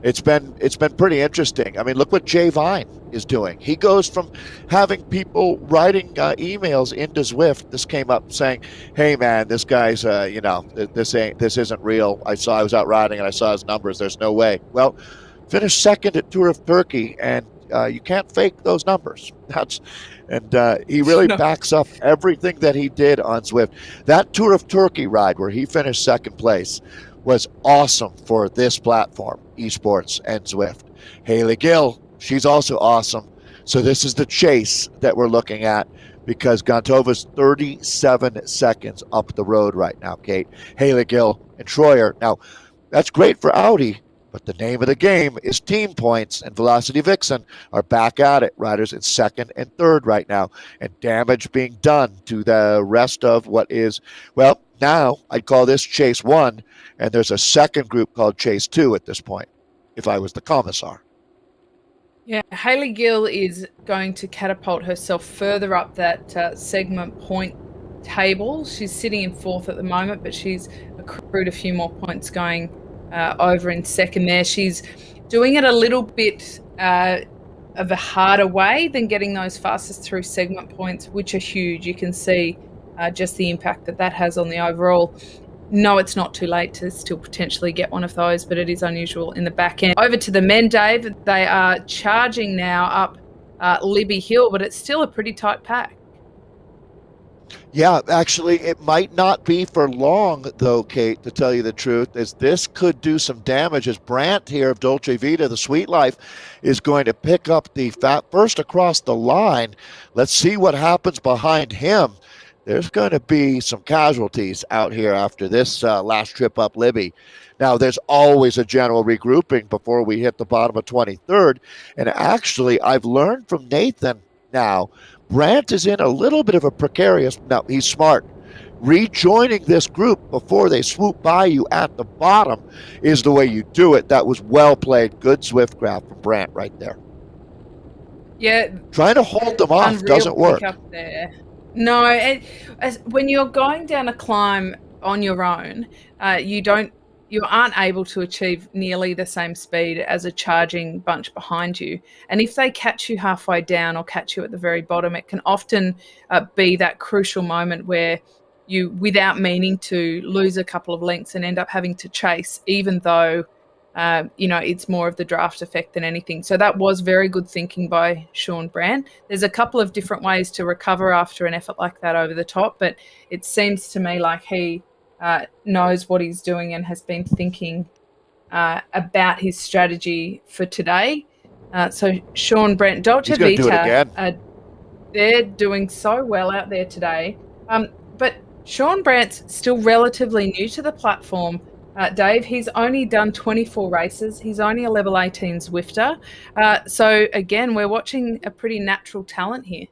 it's been pretty interesting. I mean, look what Jay Vine is doing. He goes from having people writing emails into Zwift. This came up saying, hey man, this guy's, this isn't real. I was out riding and I saw his numbers. There's no way. Well, finished second at Tour of Turkey, and you can't fake those numbers. He really backs up everything that he did on Zwift. That Tour of Turkey ride where he finished second place was awesome for this platform, esports and Zwift. Haley Gill, she's also awesome. So this is the chase that we're looking at, because Gontova's 37 seconds up the road right now, Kate. Haley Gill and Troyer. Now, that's great for Audi, but the name of the game is team points, and Velocity Vixen are back at it. Riders in second and third right now, and damage being done to the rest of what is, well, now I'd call this Chase 1, and there's a second group called Chase 2 at this point, if I was the commissar. Yeah, Haley Gill is going to catapult herself further up that segment point table. She's sitting in fourth at the moment, but she's accrued a few more points going over in second there. She's doing it a little bit of a harder way than getting those fastest through segment points, which are huge. You can see just the impact that has on the overall. No, it's not too late to still potentially get one of those, but it is unusual in the back end. Over to the men, Dave. They are charging now up Libby Hill, but it's still a pretty tight pack. Yeah, actually, it might not be for long, though, Kate, to tell you the truth, as this could do some damage, as Brandt here of Dolce Vita, the Sweet Life, is going to pick up the first across the line. Let's see what happens behind him. There's going to be some casualties out here after this last trip up Libby. Now, there's always a general regrouping before we hit the bottom of 23rd, and actually, I've learned from Nathan now, Brandt is in a little bit of a precarious, now he's smart. Rejoining this group before they swoop by you at the bottom is the way you do it. That was well played. Good Zwift grab from Brandt right there. Yeah. Trying to hold them off doesn't work. Up there. No, when you're going down a climb on your own, you don't you aren't able to achieve nearly the same speed as a charging bunch behind you. And if they catch you halfway down or catch you at the very bottom, it can often be that crucial moment where you, without meaning to, lose a couple of lengths and end up having to chase, even though it's more of the draft effect than anything. So that was very good thinking by Sean Brandt. There's a couple of different ways to recover after an effort like that over the top, but it seems to me like he knows what he's doing and has been thinking about his strategy for today. So Sean Brandt, Dolce He's going to do it Vita, again. they're doing so well out there today. But Sean Brandt's still relatively new to the platform. Dave, he's only done 24 races. He's only a level 18 Zwifter. So again, we're watching a pretty natural talent here.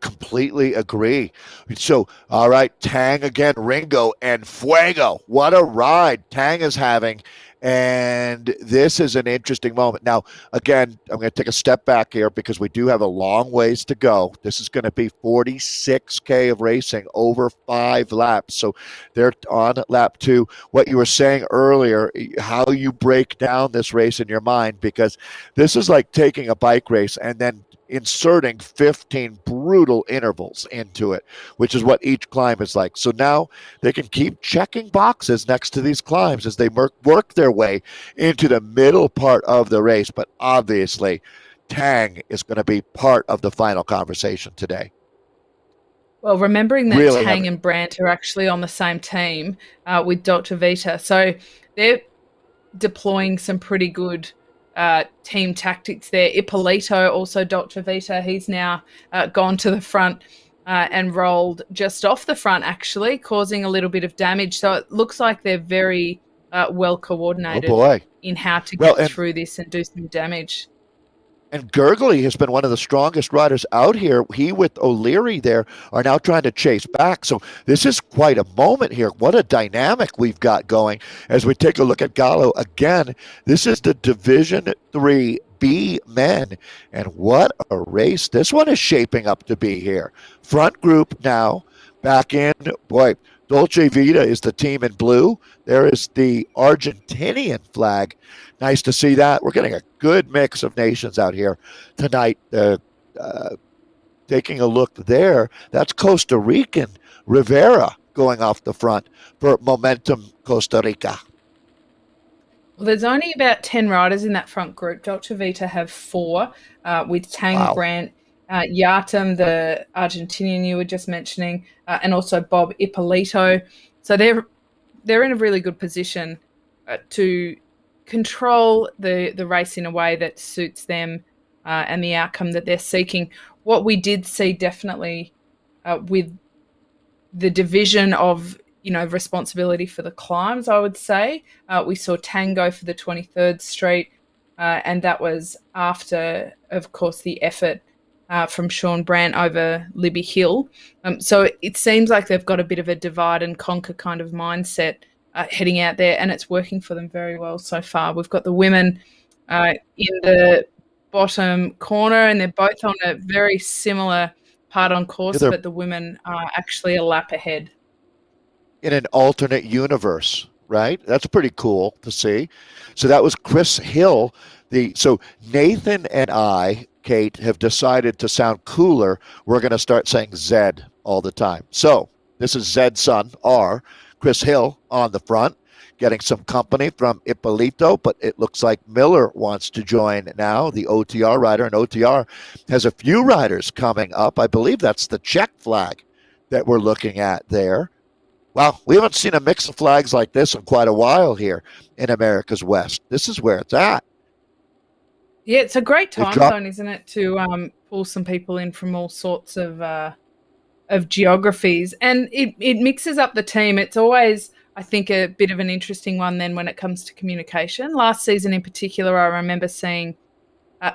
Completely agree. So, all right, Tang again, Ringo and Fuego. What a ride Tang is having. And this is an interesting moment. Now, again, I'm going to take a step back here because we do have a long ways to go. This is going to be 46K of racing over 5 laps. So they're on lap 2. What you were saying earlier, how you break down this race in your mind, because this is like taking a bike race and then inserting 15 brutal intervals into it, which is what each climb is like. So now they can keep checking boxes next to these climbs as they work their way into the middle part of the race. But obviously, Tang is going to be part of the final conversation today. Well, remembering that really Tang and Brandt are actually on the same team with Dolce Vita, so they're deploying some pretty good team tactics there. Ippolito, also Dolce Vita, he's now gone to the front and rolled just off the front, actually, causing a little bit of damage. So it looks like they're very well coordinated in how to get through this and do some damage. And Gurgley has been one of the strongest riders out here. He with O'Leary there are now trying to chase back. So this is quite a moment here. What a dynamic we've got going as we take a look at Gallo again. This is the Division 3B men. And what a race this one is shaping up to be here. Front group now back in. Boy, Dolce Vita is the team in blue. There is the Argentinian flag. Nice to see that. We're getting a good mix of nations out here tonight. Taking a look there, that's Costa Rican Rivera going off the front for Momentum Costa Rica. Well, there's only about 10 riders in that front group. Dolce Vita have 4 with Tang, Brandt, Yatum, the Argentinian you were just mentioning, and also Bob Ippolito. So they're in a really good position to control the race in a way that suits them and the outcome that they're seeking. What we did see definitely with the division of responsibility for the climbs, I would say we saw Tango for the 23rd Street, and that was after, of course, the effort from Sean Brandt over Libby Hill. So it seems like they've got a bit of a divide and conquer kind of mindset heading out there, and it's working for them very well so far. We've got the women in the bottom corner, and they're both on a very similar part on course, but the women are actually a lap ahead. In an alternate universe, right? That's pretty cool to see. So that was Chris Hill. So Nathan and I, Kate, have decided to sound cooler. We're going to start saying Zed all the time. So this is Zed's son, R. Chris Hill on the front, getting some company from Ippolito, but it looks like Miller wants to join now, the OTR rider, and OTR has a few riders coming up. I believe that's the Czech flag that we're looking at there. Wow, we haven't seen a mix of flags like this in quite a while here in America's West. This is where it's at. Yeah, it's a great time zone, isn't it, to pull some people in from all sorts of geographies, and it mixes up the team. It's always, I think, a bit of an interesting one then when it comes to communication. Last season in particular, I remember seeing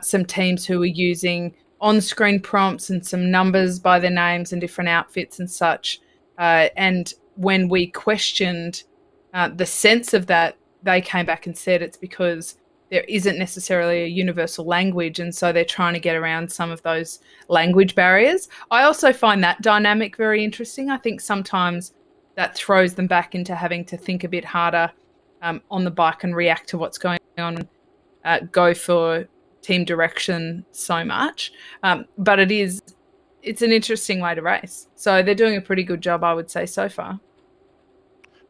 some teams who were using on-screen prompts and some numbers by their names and different outfits and such. And when we questioned the sense of that, they came back and said it's because there isn't necessarily a universal language, and so they're trying to get around some of those language barriers. I also find that dynamic very interesting. I think sometimes that throws them back into having to think a bit harder on the bike and react to what's going on, go for team direction so much. But it's an interesting way to race. So they're doing a pretty good job, I would say, so far.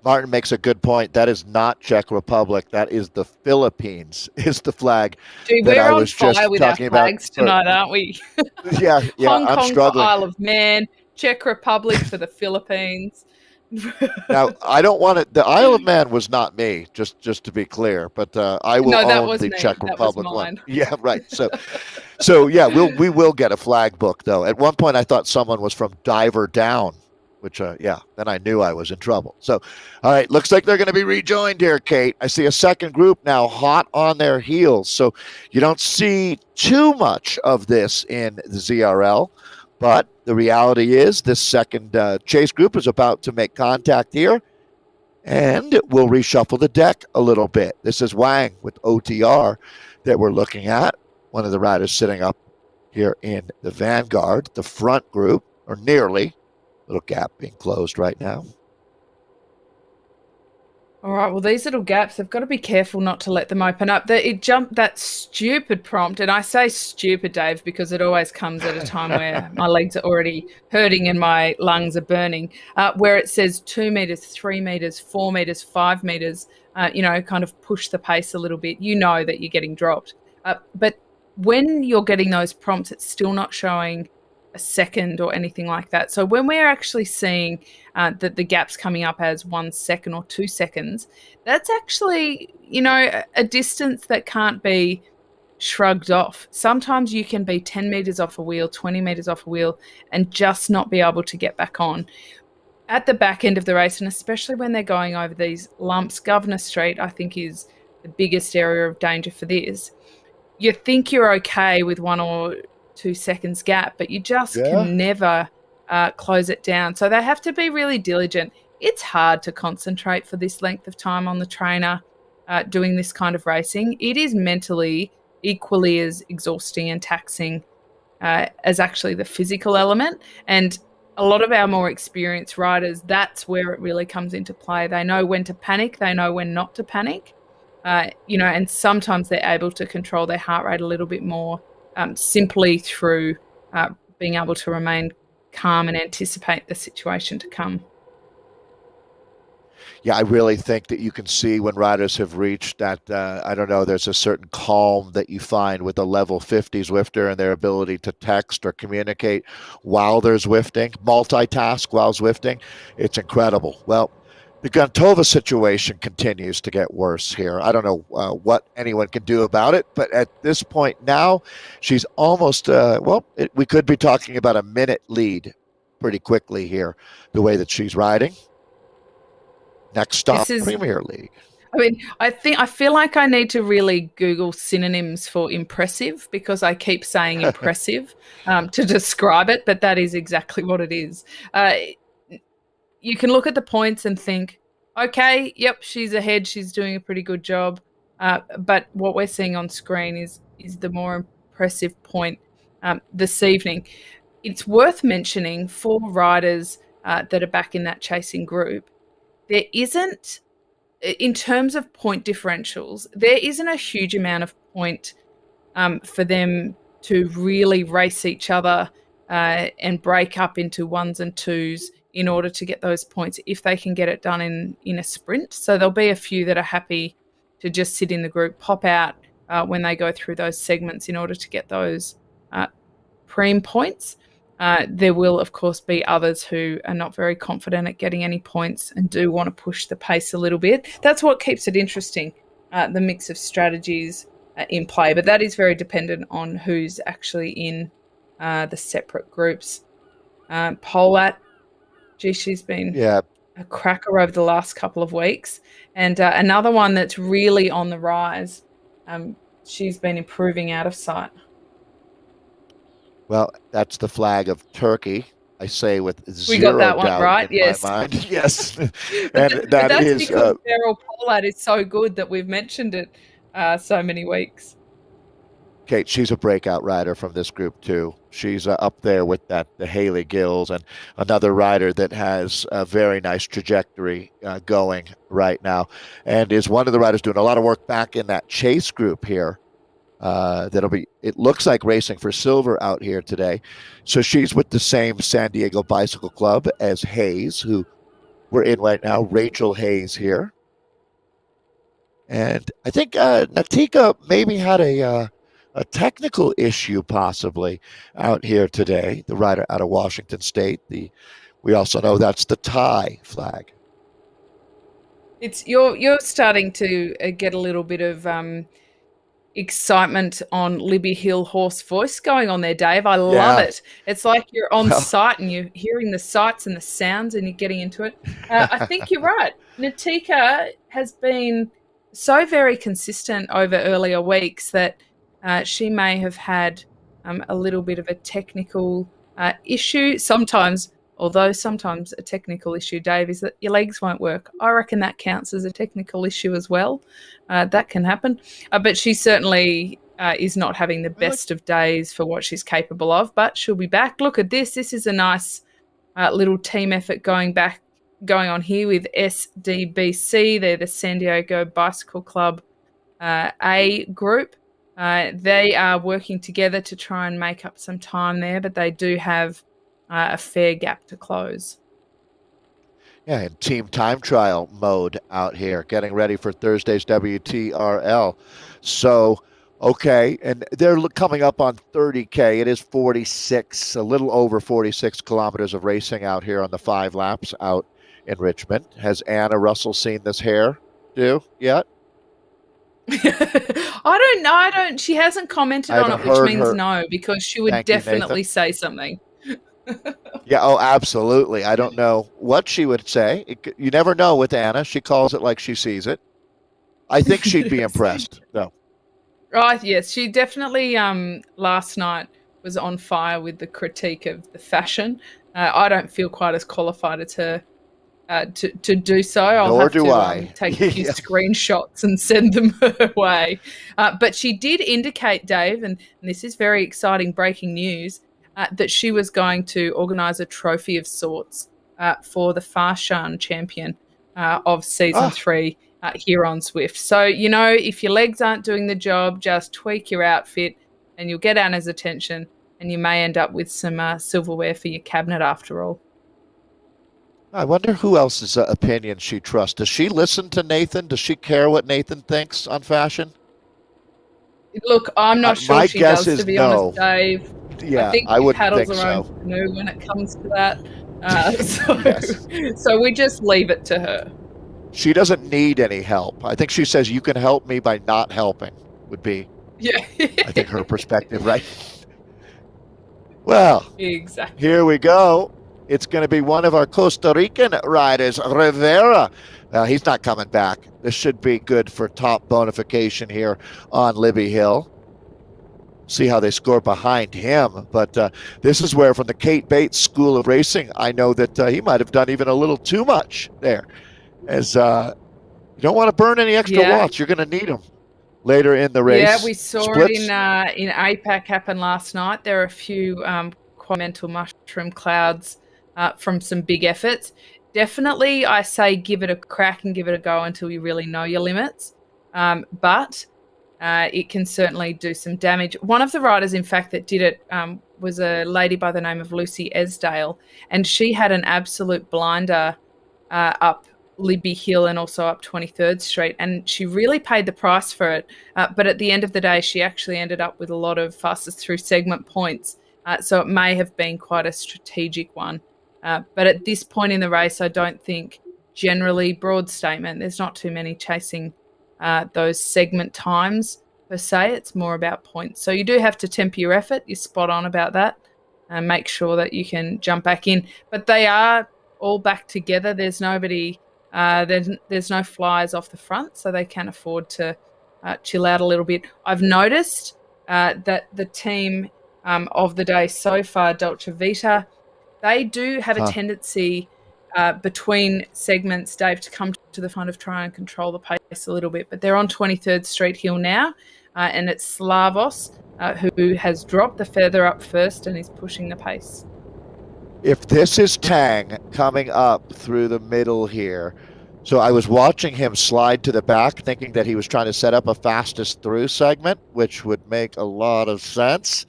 Martin makes a good point. That is not Czech Republic. That is the Philippines, is the flag Gee, that we're I on was fire just with our talking about. flags tonight, aren't we? Yeah, yeah, Hong I'm Kong for struggling. Isle of Man, Czech Republic for the Philippines. Now, I don't want to. The Isle of Man was not me, just to be clear. But I will No, that own was the me. Czech That was Republic one. mine. Yeah, right. So yeah, we will get a flag book though. At one point, I thought someone was from Diver Down, which yeah, then I knew I was in trouble. So, all right, looks like they're going to be rejoined here, Kate. I see a second group now, hot on their heels. So you don't see too much of this in the ZRL. But the reality is, this second chase group is about to make contact here, and we'll reshuffle the deck a little bit. This is Wang with OTR that we're looking at. One of the riders sitting up here in the vanguard, the front group, or nearly. Little gap being closed right now. All right, well, these little gaps, I've got to be careful not to let them open up. It jumped that stupid prompt, and I say stupid, Dave, because it always comes at a time where my legs are already hurting and my lungs are burning, where it says 2 meters, 3 meters, 4 meters, 5 meters, kind of push the pace a little bit. You know that you're getting dropped. But when you're getting those prompts, it's still not showing a second or anything like that. So when we're actually seeing that the gap's coming up as 1 second or 2 seconds, that's actually, a distance that can't be shrugged off. Sometimes you can be 10 meters off a wheel, 20 meters off a wheel, and just not be able to get back on. At the back end of the race, and especially when they're going over these lumps, Governor Street, I think, is the biggest area of danger for this. You think you're okay with 1 or 2 seconds gap, but you just can never close it down. So they have to be really diligent. It's hard to concentrate for this length of time on the trainer doing this kind of racing. It is mentally equally as exhausting and taxing as actually the physical element. And a lot of our more experienced riders, that's where it really comes into play. They know when to panic. They know when not to panic. And sometimes they're able to control their heart rate a little bit more simply through being able to remain calm and anticipate the situation to come. Yeah, I really think that you can see when riders have reached that, I don't know, there's a certain calm that you find with a level 50 Zwifter and their ability to text or communicate while they're Zwifting, multitask while Zwifting. It's incredible. Well, the Gontova situation continues to get worse here. I don't know what anyone can do about it, but at this point now, she's almost, we could be talking about a minute lead pretty quickly here, the way that she's riding. Next stop, Premier League. I mean, I feel like I need to really Google synonyms for impressive, because I keep saying impressive to describe it, but that is exactly what it is. You can look at the points and think, okay, yep, she's ahead. She's doing a pretty good job. But what we're seeing on screen is the more impressive point this evening. It's worth mentioning for riders that are back in that chasing group, there isn't, in terms of point differentials, there isn't a huge amount of point for them to really race each other and break up into ones and twos in order to get those points if they can get it done in a sprint. So there'll be a few that are happy to just sit in the group, pop out when they go through those segments in order to get those preem points. There will, of course, be others who are not very confident at getting any points and do want to push the pace a little bit. That's what keeps it interesting, the mix of strategies in play. But that is very dependent on who's actually in the separate groups. Polat, she's been a cracker over the last couple of weeks. And another one that's really on the rise. She's been improving out of sight. Well, that's the flag of Turkey. I say with zero we got that one doubt right. in Yes, my mind. Yes, and that's because Daryl Pollard is so good that we've mentioned it so many weeks. Kate, she's a breakout rider from this group too. She's up there with the Haley Gills and another rider that has a very nice trajectory going right now, and is one of the riders doing a lot of work back in that chase group here. That'll be. It looks like racing for silver out here today. So she's with the same San Diego Bicycle Club as Hayes, who we're in right now. Rachel Hayes here, and I think Natika maybe had a technical issue possibly out here today. The rider out of Washington State. We also know that's the tie flag. It's you're starting to get a little bit of excitement on Libby Hill horse voice going on there, Dave. I love Yeah. it. It's like you're on Well, site and you're hearing the sights and the sounds and you're getting into it. I think you're right. Natika has been so very consistent over earlier weeks that she may have had a little bit of a technical issue. Sometimes a technical issue, Dave, is that your legs won't work. I reckon that counts as a technical issue as well. That can happen. But she certainly is not having the best of days for what she's capable of, but she'll be back. Look at this. This is a nice little team effort going on here with SDBC. They're the San Diego Bicycle Club A group. They are working together to try and make up some time there, but they do have a fair gap to close. Yeah, in team time trial mode out here, getting ready for Thursday's WTRL. So, okay, and they're coming up on 30K. It is 46, a little over 46 kilometers of racing out here on the 5 laps out in Richmond. Has Anna Russell seen this hair yet? I don't know. She hasn't commented on it, which means no, because she would definitely say something. Yeah, oh, absolutely. I don't know what she would say. You never know with Anna. She calls it like she sees it. I think she'd be impressed, though. Right, yes. She definitely last night was on fire with the critique of the fashion. I don't feel quite as qualified as her to do so. I'll have to take a few screenshots and send them her way. But she did indicate, Dave, and this is very exciting breaking news, that she was going to organise a trophy of sorts for the Farshan champion of season 3 here on Zwift. So, if your legs aren't doing the job, just tweak your outfit and you'll get Anna's attention and you may end up with some silverware for your cabinet after all. I wonder who else's opinion she trusts. Does she listen to Nathan? Does she care what Nathan thinks on fashion? Look, I'm not sure she does, to be honest, Dave. Yeah, I think I she paddles her own canoe when it comes to that. So we just leave it to her. She doesn't need any help. I think she says, you can help me by not helping, would be, I think, her perspective, right? Well, exactly. Here we go. It's going to be one of our Costa Rican riders, Rivera. He's not coming back. This should be good for top bonification here on Libby Hill. See how they score behind him. But this is where, from the Kate Bates School of Racing, I know that he might have done even a little too much there. As you don't want to burn any extra watts. You're going to need them later in the race. Yeah, we saw it in APAC happen last night. There are a few quite mental mushroom clouds from some big efforts. Definitely, I say give it a crack and give it a go until you really know your limits. But it can certainly do some damage. One of the riders, in fact, that did it was a lady by the name of Lucy Esdale, and she had an absolute blinder up Libby Hill and also up 23rd Street, and she really paid the price for it. But at the end of the day, she actually ended up with a lot of fastest through segment points, so it may have been quite a strategic one. But at this point in the race, I don't think, generally, broad statement, there's not too many chasing those segment times per se. It's more about points. So you do have to temper your effort. You're spot on about that, and make sure that you can jump back in. But they are all back together. There's nobody... There's no flyers off the front, so they can afford to chill out a little bit. I've noticed that the team of the day so far, Dolce Vita, they do have a tendency between segments, Dave, to come to the front of try and control the pace a little bit. But they're on 23rd Street Hill now, and it's Slavos. who has dropped the feather up first and is pushing the pace. If this is Tang coming up through the middle here, so I was watching him slide to the back, thinking that he was trying to set up a fastest through segment, which would make a lot of sense.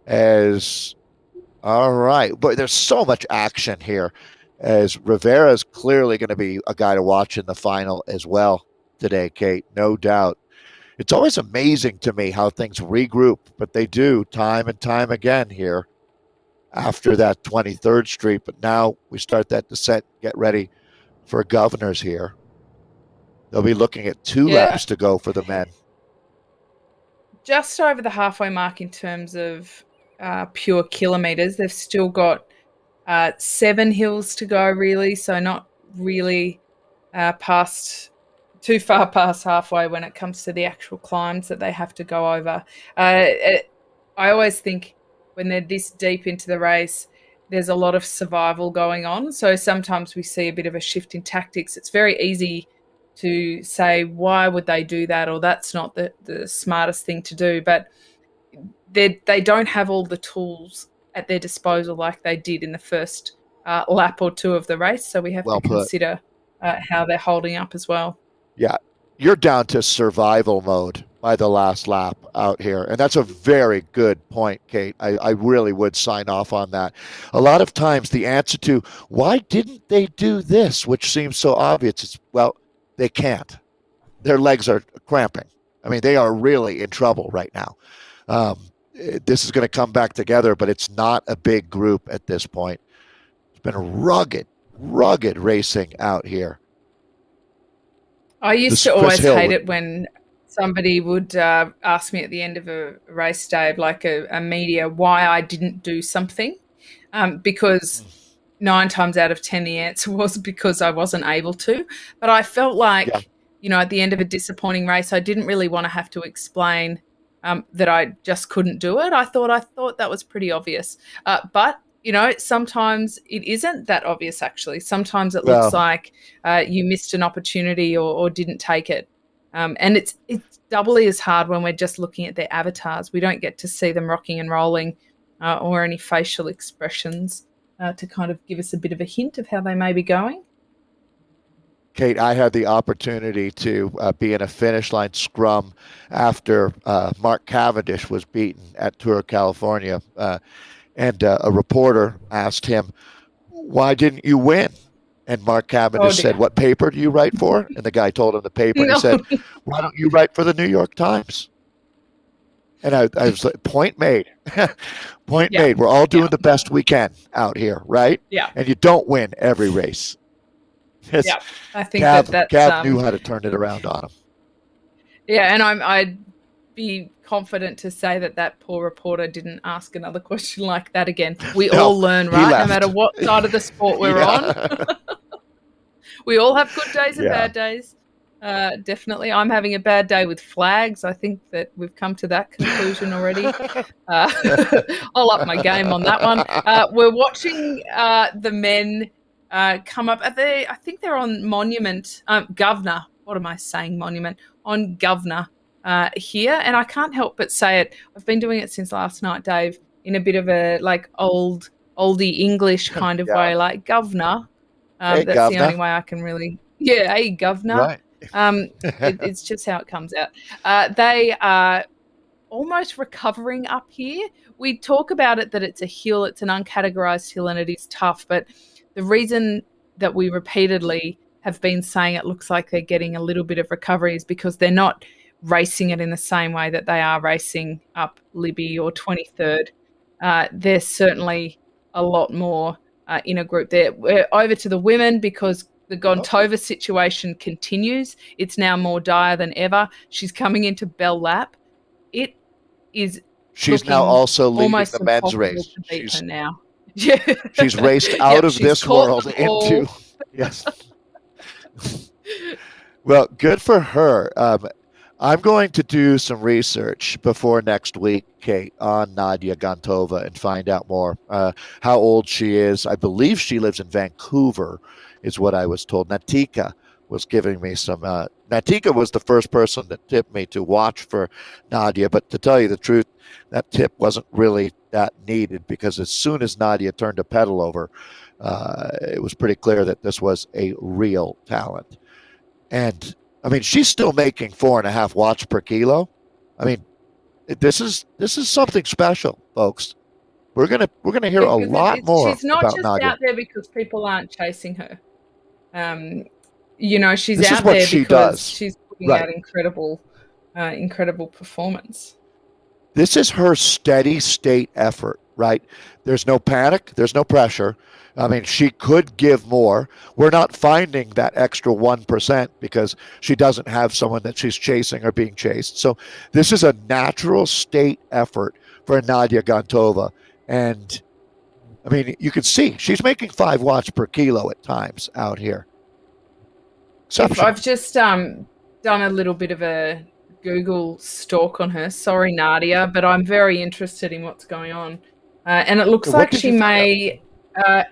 As all right, but there's so much action here, as Rivera is clearly going to be a guy to watch in the final as well today, Kate, no doubt. It's always amazing to me how things regroup, but they do time and time again here after that 23rd Street. But now we start that descent, get ready for Governors here. They'll be looking at 2 laps to go for the men. Just over the halfway mark in terms of pure kilometres. They've still got 7 hills to go, really, so not really too far past halfway when it comes to the actual climbs that they have to go over. I always think when they're this deep into the race, there's a lot of survival going on. So sometimes we see a bit of a shift in tactics. It's very easy to say, why would they do that? Or that's not the smartest thing to do. But they don't have all the tools at their disposal like they did in the first lap or 2 of the race. So we have to consider how they're holding up as well. Yeah, you're down to survival mode by the last lap out here. And that's a very good point, Kate. I really would sign off on that. A lot of times the answer to why didn't they do this, which seems so obvious, is, well, they can't. Their legs are cramping. I mean, they are really in trouble right now. This is going to come back together, but it's not a big group at this point. It's been rugged racing out here. I used to always hate it when somebody would ask me at the end of a race day, like a media, why I didn't do something, because 9 times out of 10 the answer was because I wasn't able to. But I felt like, at the end of a disappointing race, I didn't really want to have to explain that I just couldn't do it. I thought that was pretty obvious. But sometimes it isn't that obvious, actually. Sometimes it looks like you missed an opportunity or didn't take it. And it's doubly as hard when we're just looking at their avatars. We don't get to see them rocking and rolling or any facial expressions to kind of give us a bit of a hint of how they may be going. Kate, I had the opportunity to be in a finish line scrum after Mark Cavendish was beaten at Tour of California. And a reporter asked him, why didn't you win? And Mark Cavendish said, what paper do you write for? And the guy told him the paper. And he said, why don't you write for the New York Times? And I was like, point made. Point made. We're all doing the best we can out here, right? Yeah. And you don't win every race. Yeah, I think Cav knew how to turn it around on him. Yeah, and I'd be confident to say that poor reporter didn't ask another question like that again. We all learn, right? No matter what side of the sport we're on. We all have good days and bad days. Definitely. I'm having a bad day with flags. I think that we've come to that conclusion already. I'll up my game on that one. We're watching the men come up. I think they're on Monument. Governor. What am I saying? Monument. On Governor. Here, and I can't help but say it. I've been doing it since last night, Dave, in a bit of a oldie English kind of way, like governor. Hey, that's governor. the only way I can really. Yeah, hey, governor. Right. It's just how it comes out. They are almost recovering up here. We talk about it that it's a hill, it's an uncategorized hill, and it is tough. But the reason that we repeatedly have been saying it looks like they're getting a little bit of recovery is because they're not racing it in the same way that they are racing up Libby or 23rd. They're certainly a lot more in a group there. We're over to the women because the Gontova situation continues. It's now more dire than ever. She's coming into Bell Lap. It is. She's now also leading the men's race. She's now. She's raced out of this world into. Yes. Well, good for her. I'm going to do some research before next week, Kate, on Nadia Gontova and find out more. How old she is. I believe she lives in Vancouver, is what I was told. Natika was giving me some. Natika was the first person that tipped me to watch for Nadia, but to tell you the truth, that tip wasn't really that needed because as soon as Nadia turned a pedal over, it was pretty clear that this was a real talent. And I mean, she's still making 4.5 watts per kilo. I mean, this is something special, folks. We're gonna hear a Because lot more she's not about just Nadia. out there because people aren't chasing her. You know, she's This is out what there she because does. she's putting Right. out incredible performance. This is her steady state effort, right? There's no panic, there's no pressure. I mean, she could give more. We're not finding that extra 1% because she doesn't have someone that she's chasing or being chased. So this is a natural state effort for Nadia Gontova. And I mean, you can see she's making 5 watts per kilo at times out here. If Exceptional. I've just done a little bit of a Google stalk on her. Sorry, Nadia, but I'm very interested in what's going on. And it looks What like did she you find out? may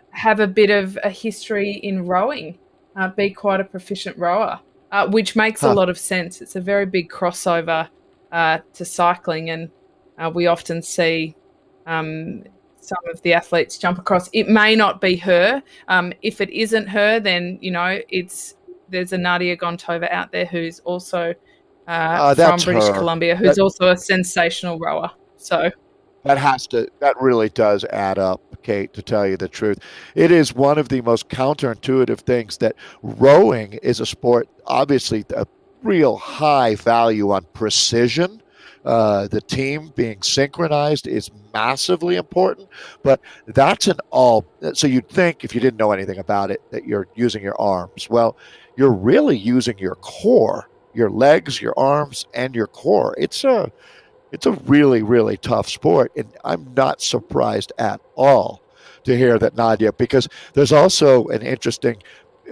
have a bit of a history in rowing, be quite a proficient rower, which makes a Huh. lot of sense. It's a very big crossover to cycling, and we often see some of the athletes jump across. It may not be her. If it isn't her, then there's a Nadia Gontova out there who's also from That's British her. Columbia, who's That also a sensational rower. So that really does add up, Kate, to tell you the truth. It is one of the most counterintuitive things that rowing is a sport, obviously, a real high value on precision. The team being synchronized is massively important, but that's an all. So you'd think, if you didn't know anything about it, that you're using your arms. Well, you're really using your core, your legs, your arms, and your core. It's a really, really tough sport. And I'm not surprised at all to hear that Nadia, because there's also an interesting,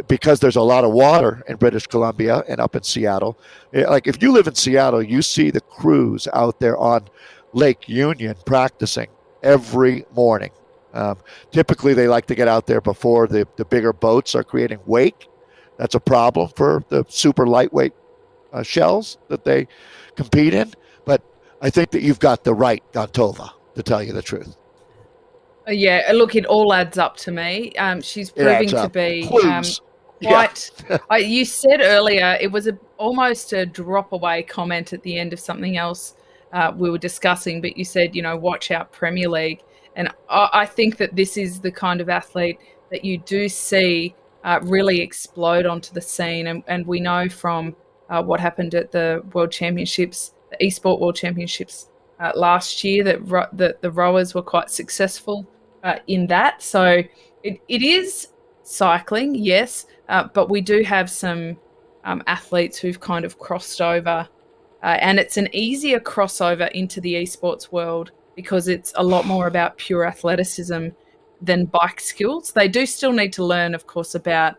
because there's a lot of water in British Columbia and up in Seattle. Like if you live in Seattle, you see the crews out there on Lake Union practicing every morning. Um, Typically, they like to get out there before the bigger boats are creating wake. That's a problem for the super lightweight shells that they compete in. But I think that you've got the right Gontova, to tell you the truth. yeah, look, it all adds up to me. She's It adds proving to up. be Clues. Yeah. quite. You said earlier it was almost a drop away comment at the end of something else we were discussing, but you said, watch out Premier League. And I think that this is the kind of athlete that you do see really explode onto the scene. And we know from what happened at the World Championships, the Esport World Championships last year, that the rowers were quite successful in that. So it is cycling, yes, but we do have some athletes who've kind of crossed over, and it's an easier crossover into the esports world because it's a lot more about pure athleticism than bike skills. They do still need to learn, of course, about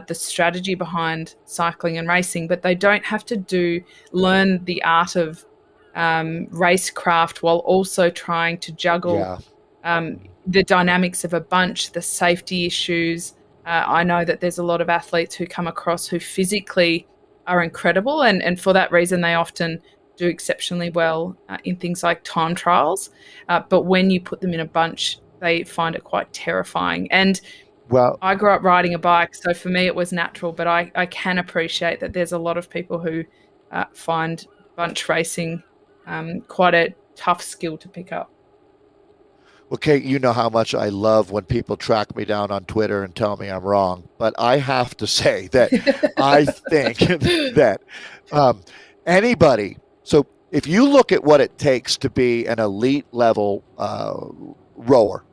the strategy behind cycling and racing, but they don't have to learn the art of racecraft while also trying to juggle Yeah. the dynamics of a bunch, the safety issues. I know that there's a lot of athletes who come across who physically are incredible, and for that reason, they often do exceptionally well in things like time trials. But when you put them in a bunch, they find it quite terrifying. And Well, I grew up riding a bike, so for me it was natural, but I can appreciate that there's a lot of people who find bunch racing quite a tough skill to pick up. well, Kate, you know how much I love when people track me down on Twitter and tell me I'm wrong. But I have to say that I think that um, anybody, so if you look at what it takes to be an elite level rower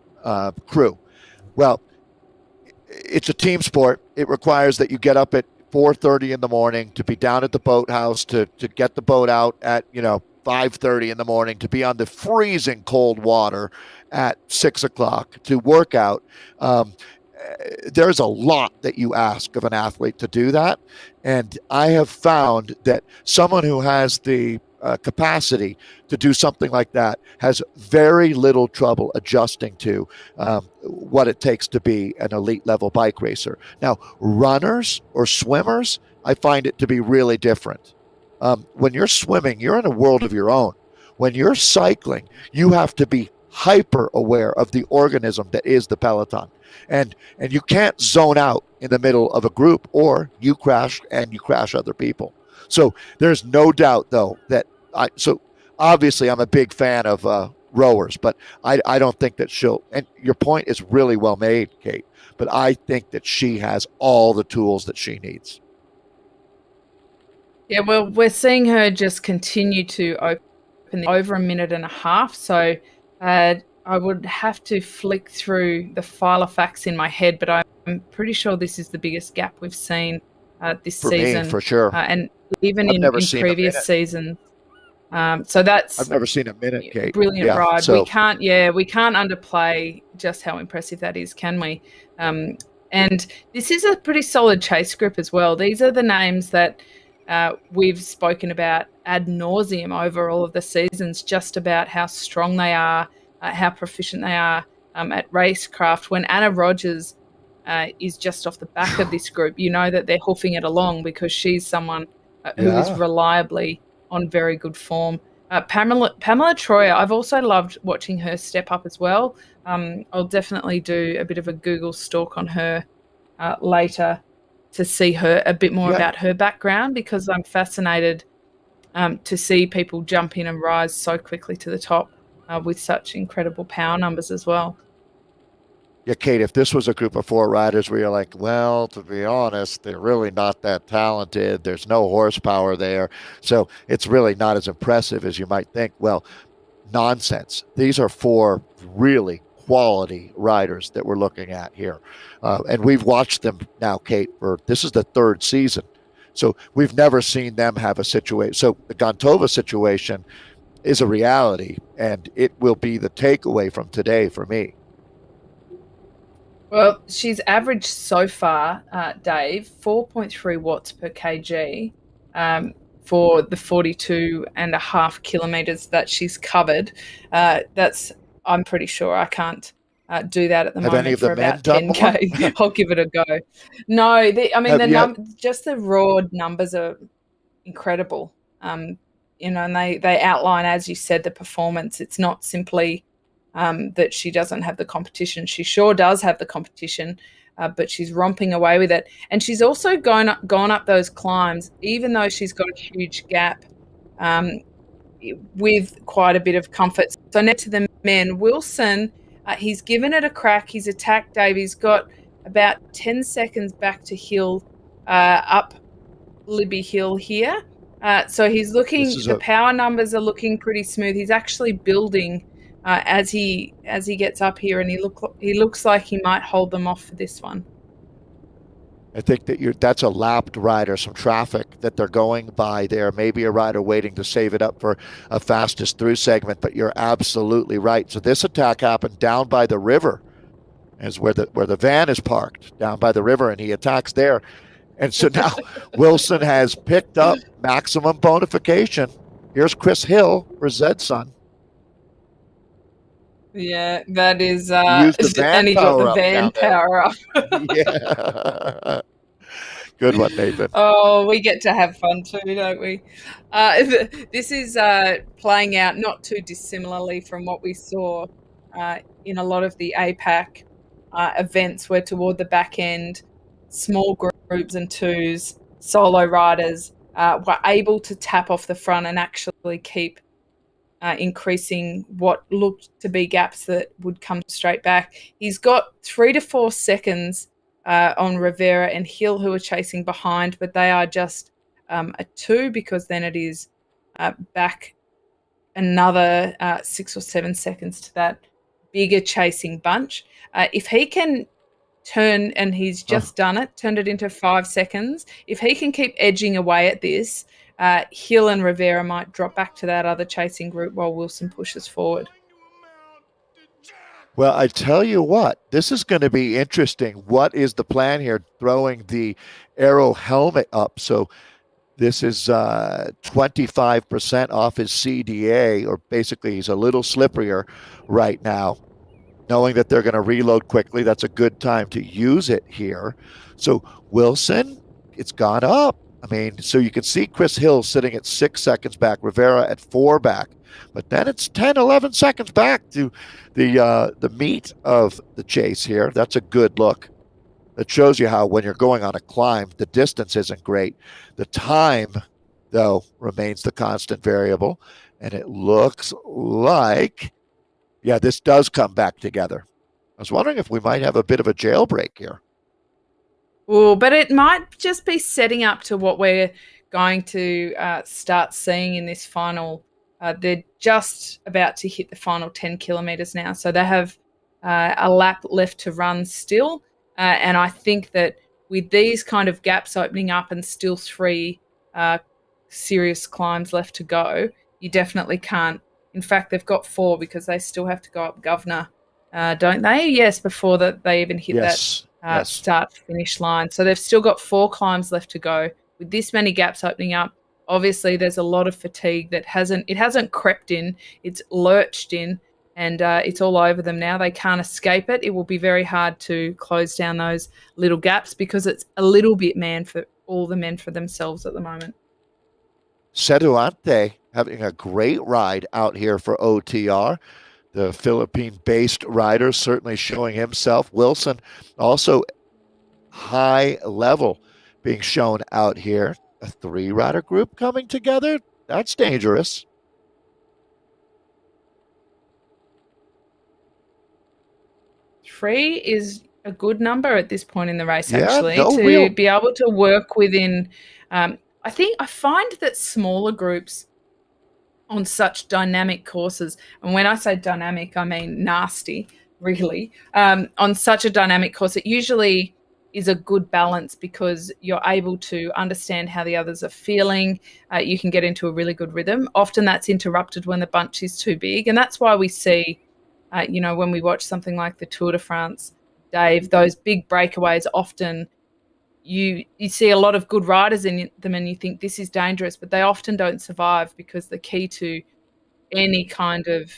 crew, well, it's a team sport. It requires that you get up at 4:30 in the morning to be down at the boathouse to get the boat out at 5:30 in the morning, to be on the freezing cold water at 6 o'clock to work out. There's a lot that you ask of an athlete to do that, and I have found that someone who has the capacity to do something like that has very little trouble adjusting to what it takes to be an elite level bike racer. Now, runners or swimmers, I find it to be really different. When you're swimming, you're in a world of your own. When you're cycling, you have to be hyper aware of the organism that is the peloton. And you can't zone out in the middle of a group, or you crash and you crash other people. So there's no doubt, though, that so obviously I'm a big fan of rowers, but I don't think that she'll. And your point is really well made, Kate. But I think that she has all the tools that she needs. Yeah, well, we're seeing her just continue to open over a minute and a half. So I would have to flick through the file of facts in my head, but I'm pretty sure this is the biggest gap we've seen this For season. me, for sure. And even I've never in seen previous seasons. So that's I've never seen a minute, Kate. brilliant Yeah, ride. so We can't underplay just how impressive that is, can we? And this is a pretty solid chase group as well. These are the names that we've spoken about ad nauseum over all of the seasons, just about how strong they are, how proficient they are at racecraft. When Anna Rogers is just off the back of this group, you know that they're hoofing it along because she's someone who is yeah. reliably on very good form. Pamela Troyer, I've also loved watching her step up as well. I'll definitely do a bit of a Google stalk on her later to see her a bit more Yeah. about her background, because I'm fascinated to see people jump in and rise so quickly to the top with such incredible power numbers as well. Yeah, Kate, if this was a group of 4 riders where you're like, well, to be honest, they're really not that talented. There's no horsepower there. So it's really not as impressive as you might think. Well, nonsense. These are 4 really quality riders that we're looking at here. And we've watched them now, Kate, for this is the 3rd season. So we've never seen them have a situation. So the Gontova situation is a reality, and it will be the takeaway from today for me. Well, she's averaged so far, Dave, 4.3 watts per kg for the 42.5 kilometers that she's covered. I'm pretty sure I can't do that at the Have any moment of the for men about done more? 10K. I'll give it a go. No, just the raw numbers are incredible. And they outline, as you said, the performance. It's not simply that she doesn't have the competition. She sure does have the competition, but she's romping away with it. And she's also gone up those climbs, even though she's got a huge gap, with quite a bit of comfort. So next to the men, Wilson, he's given it a crack. He's attacked Dave. He's got about 10 seconds back to Hill, up Libby Hill here. So he's looking, the power numbers are looking pretty smooth. He's actually building as he gets up here, and he looks like he might hold them off for this one. I think that that's a lapped rider, some traffic that they're going by there. Maybe a rider waiting to save it up for a fastest through segment, but you're absolutely right. So this attack happened down by the river, is where the van is parked, down by the river, and he attacks there. And so now Wilson has picked up maximum bonification. Here's Chris Hill for Zed's son. Yeah, that is, and he got the van power up. Yeah. Good one, Nathan. Oh, we get to have fun too, don't we? This is playing out not too dissimilarly from what we saw in a lot of the APAC events, where toward the back end, small groups and twos, solo riders were able to tap off the front and actually keep increasing what looked to be gaps that would come straight back. He's got 3 to 4 seconds on Rivera and Hill, who are chasing behind, but they are just a 2, because then it is back another 6 or 7 seconds to that bigger chasing bunch. If he can turn, and he's just done it, turned it into 5 seconds, if he can keep edging away at this, Hill and Rivera might drop back to that other chasing group while Wilson pushes forward. Well, I tell you what, this is going to be interesting. What is the plan here? Throwing the Aero helmet up. So This is 25% off his CDA, or basically he's a little slipperier right now. Knowing that they're going to reload quickly, that's a good time to use it here. So Wilson, it's gone up. I mean, so you can see Chris Hill sitting at 6 seconds back, Rivera at 4 back, but then it's 10, 11 seconds back to the meat of the chase here. That's a good look. That shows you how when you're going on a climb, the distance isn't great. The time, though, remains the constant variable. And it looks like, yeah, this does come back together. I was wondering if we might have a bit of a jailbreak here. Oh, but it might just be setting up to what we're going to start seeing in this final. They're just about to hit the final 10 kilometres now. So they have a lap left to run still. And I think that with these kind of gaps opening up and still 3 serious climbs left to go, you definitely can't. In fact, they've got 4 because they still have to go up Governor, don't they? Yes, before that they even hit that start finish line. So they've still got 4 climbs left to go. With this many gaps opening up, obviously there's a lot of fatigue that hasn't crept in, it's lurched in, and it's all over them now. They can't escape it. It will be very hard to close down those little gaps because it's a little bit all the men for themselves at the moment. Seduante having a great ride out here for OTR. The Philippine-based rider certainly showing himself. Wilson also high level being shown out here. A 3-rider group coming together. That's dangerous. Three is a good number at this point in the race, Yeah, actually, no to real... be able to work within. I find that smaller groups on such dynamic courses, and when I say dynamic, I mean nasty, really. On such a dynamic course, it usually is a good balance because you're able to understand how the others are feeling. You can get into a really good rhythm. Often that's interrupted when the bunch is too big, and that's why we see, when we watch something like the Tour de France, Dave, those big breakaways often you see a lot of good riders in them and you think this is dangerous, but they often don't survive because the key to any kind of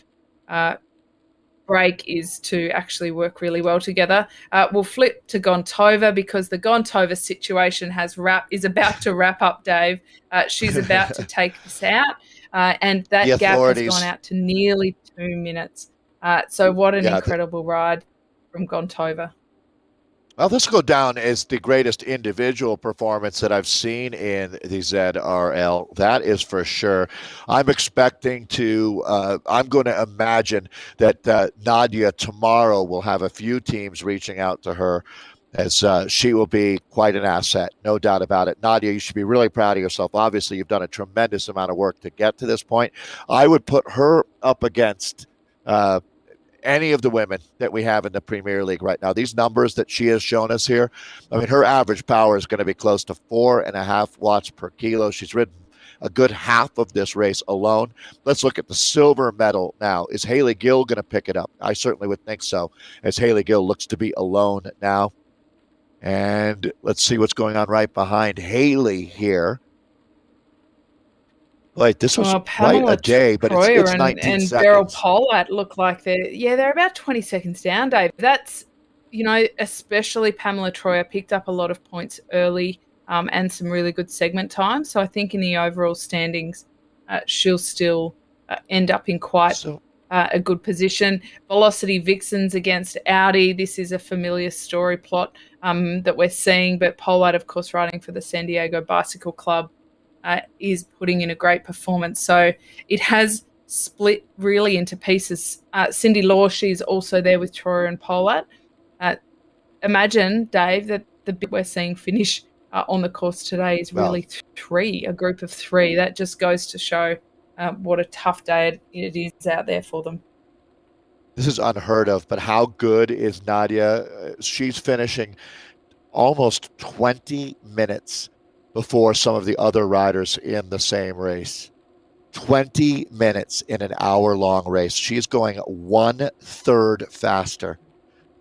break is to actually work really well together. We'll flip to Gontova because the Gontova situation is about to wrap up, Dave. She's about to take this out, and that gap has gone out to nearly 2 minutes. So what an incredible ride from Gontova. Well, this will go down as the greatest individual performance that I've seen in the ZRL. That is for sure. I'm expecting I'm going to imagine that Nadia tomorrow will have a few teams reaching out to her, as she will be quite an asset, no doubt about it. Nadia, you should be really proud of yourself. Obviously, you've done a tremendous amount of work to get to this point. I would put her up against any of the women that we have in the Premier League right now. These numbers that she has shown us here, I mean, her average power is going to be close to 4.5 watts per kilo. She's ridden a good half of this race alone. Let's look at the silver medal now. Is Haley Gill going to pick it up? I certainly would think so, as Haley Gill looks to be alone now. And let's see what's going on right behind Haley here. Like, this was quite a day, but it's 19 seconds. And Beryl Polat look like they're about 20 seconds down, Dave. That's, especially Pamela Troyer picked up a lot of points early and some really good segment time. So I think in the overall standings, she'll still end up in quite a good position. Velocity Vixens against Audi. This is a familiar story plot that we're seeing, but Polat, of course, riding for the San Diego Bicycle Club, is putting in a great performance. So it has split really into pieces. Cindy Law, she's also there with Troyer and Polat. Imagine, Dave, that the bit we're seeing finish on the course today is really a group of 3. That just goes to show what a tough day it is out there for them. This is unheard of, but how good is Nadia? She's finishing almost 20 minutes before some of the other riders in the same race. 20 minutes in an hour-long race. She's going 1/3 faster.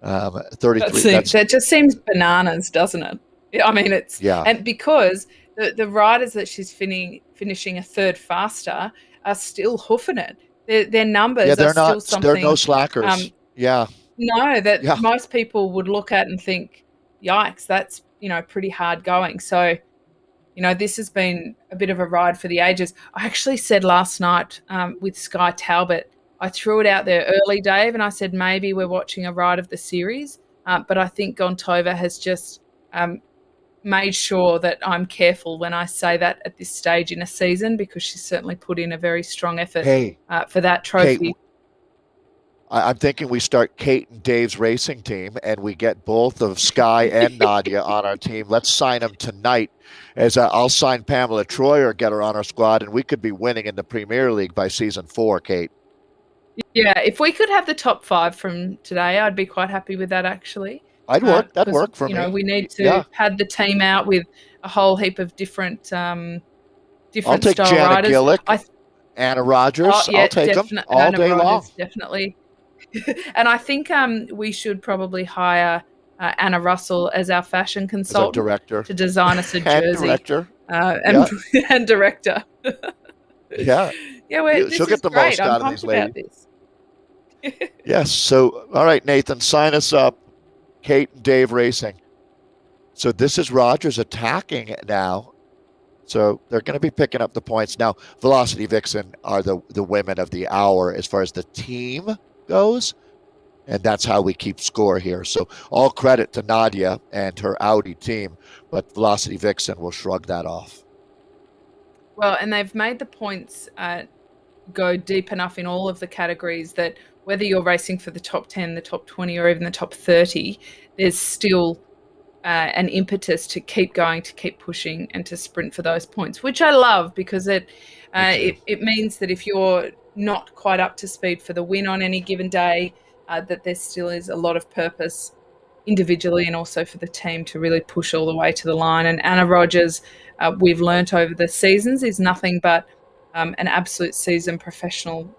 33. That just seems bananas, doesn't it? I mean, and because the riders that she's finishing a third faster are still hoofing it. Their Yeah, numbers are they're still not. They're no something. slackers. Um, Yeah, no, that yeah. most people would look at and think, "Yikes, that's pretty hard going." So this has been a bit of a ride for the ages. I actually said last night with Sky Talbot, I threw it out there early, Dave, and I said maybe we're watching a ride of the series, but I think Gontova has just um, made sure that I'm careful when I say that at this stage in a season because she's certainly put in a very strong effort Hey, for that Kate, trophy. I'm thinking we start Kate and Dave's racing team, and we get both of Sky and Nadia on our team. Let's sign them tonight. As I'll sign Pamela Troy or get her on our squad, and we could be winning in the Premier League by season 4. Kate, Yeah, if we could have the top five from today, I'd be quite happy with that actually. I'd work. That'd Because work for me. we need to Yeah, pad the team out with a whole heap of different I'll different take style Jana riders. Gillick, Anna Oh Rogers. I'll yeah, take them definitely all Anna day long Rogers, definitely. And I think we should probably hire Anna Russell as our fashion as our consultant director to design us a and jersey director. and Yeah, and director. yeah. Yeah, She'll this is get the great. most I'm out of pumped these about ladies. this. Yes. So, all right, Nathan, sign us up. Kate and Dave Racing. So this is Rogers attacking now. So they're going to be picking up the points. Now, Velocity Vixen are the women of the hour as far as the team goes. And that's how we keep score here. So all credit to Nadia and her Audi team, but Velocity Vixen will shrug that off. Well, and they've made the points go deep enough in all of the categories that whether you're racing for the top 10, the top 20, or even the top 30, there's still an impetus to keep going, to keep pushing, and to sprint for those points, which I love because Me too. it means that if you're not quite up to speed for the win on any given day, that there still is a lot of purpose individually and also for the team to really push all the way to the line. And Anna Rogers, we've learnt over the seasons, is nothing but an absolute seasoned professional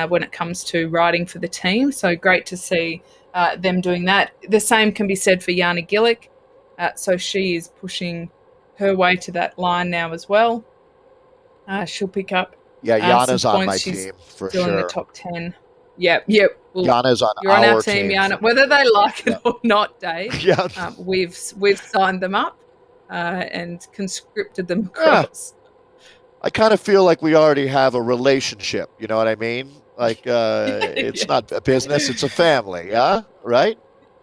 when it comes to riding for the team. So great to see them doing that. The same can be said for Jana Gillick. So she is pushing her way to that line now as well. She'll pick up Yeah, some Yana's on points. my She's team for still in the sure. top 10. Yep. Well, Yana's on you're on our our team, team. Yana. Whether they like it Yeah. or not, Dave, Yeah. we've signed them up and conscripted them Yeah. across. I kind of feel like we already have a relationship. You know what I mean? Like it's Yeah. not a business; it's a family. Yeah, right.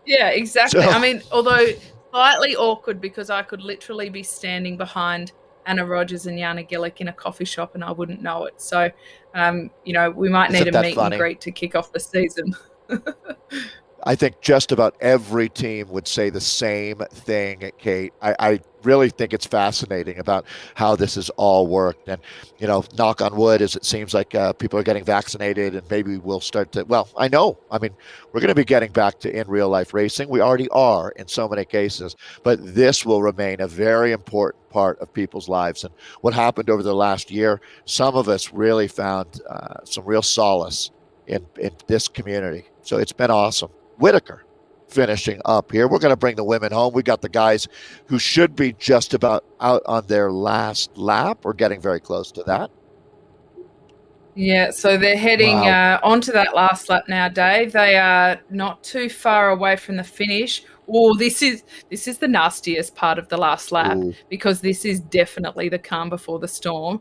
Yeah, exactly. So I mean, although slightly awkward because I could literally be standing behind Anna Rogers and Jana Gillick in a coffee shop and I wouldn't know it. So, we might need isn't a that meet and funny? greet to kick off the season. I think just about every team would say the same thing, Kate. I really think it's fascinating about how this has all worked. And, knock on wood, as it seems like people are getting vaccinated and maybe we'll start to, well, I know. I mean, we're going to be getting back to in real life racing. We already are in so many cases, but this will remain a very important part of people's lives. And what happened over the last year, some of us really found some real solace in this community. So it's been awesome. Whitaker finishing up here. We're going to bring the women home. We got the guys who should be just about out on their last lap or getting very close to that. Yeah, so they're heading Wow. onto that last lap now, Dave. They are not too far away from the finish. Oh, this is the nastiest part of the last lap Ooh. because this is definitely the calm before the storm.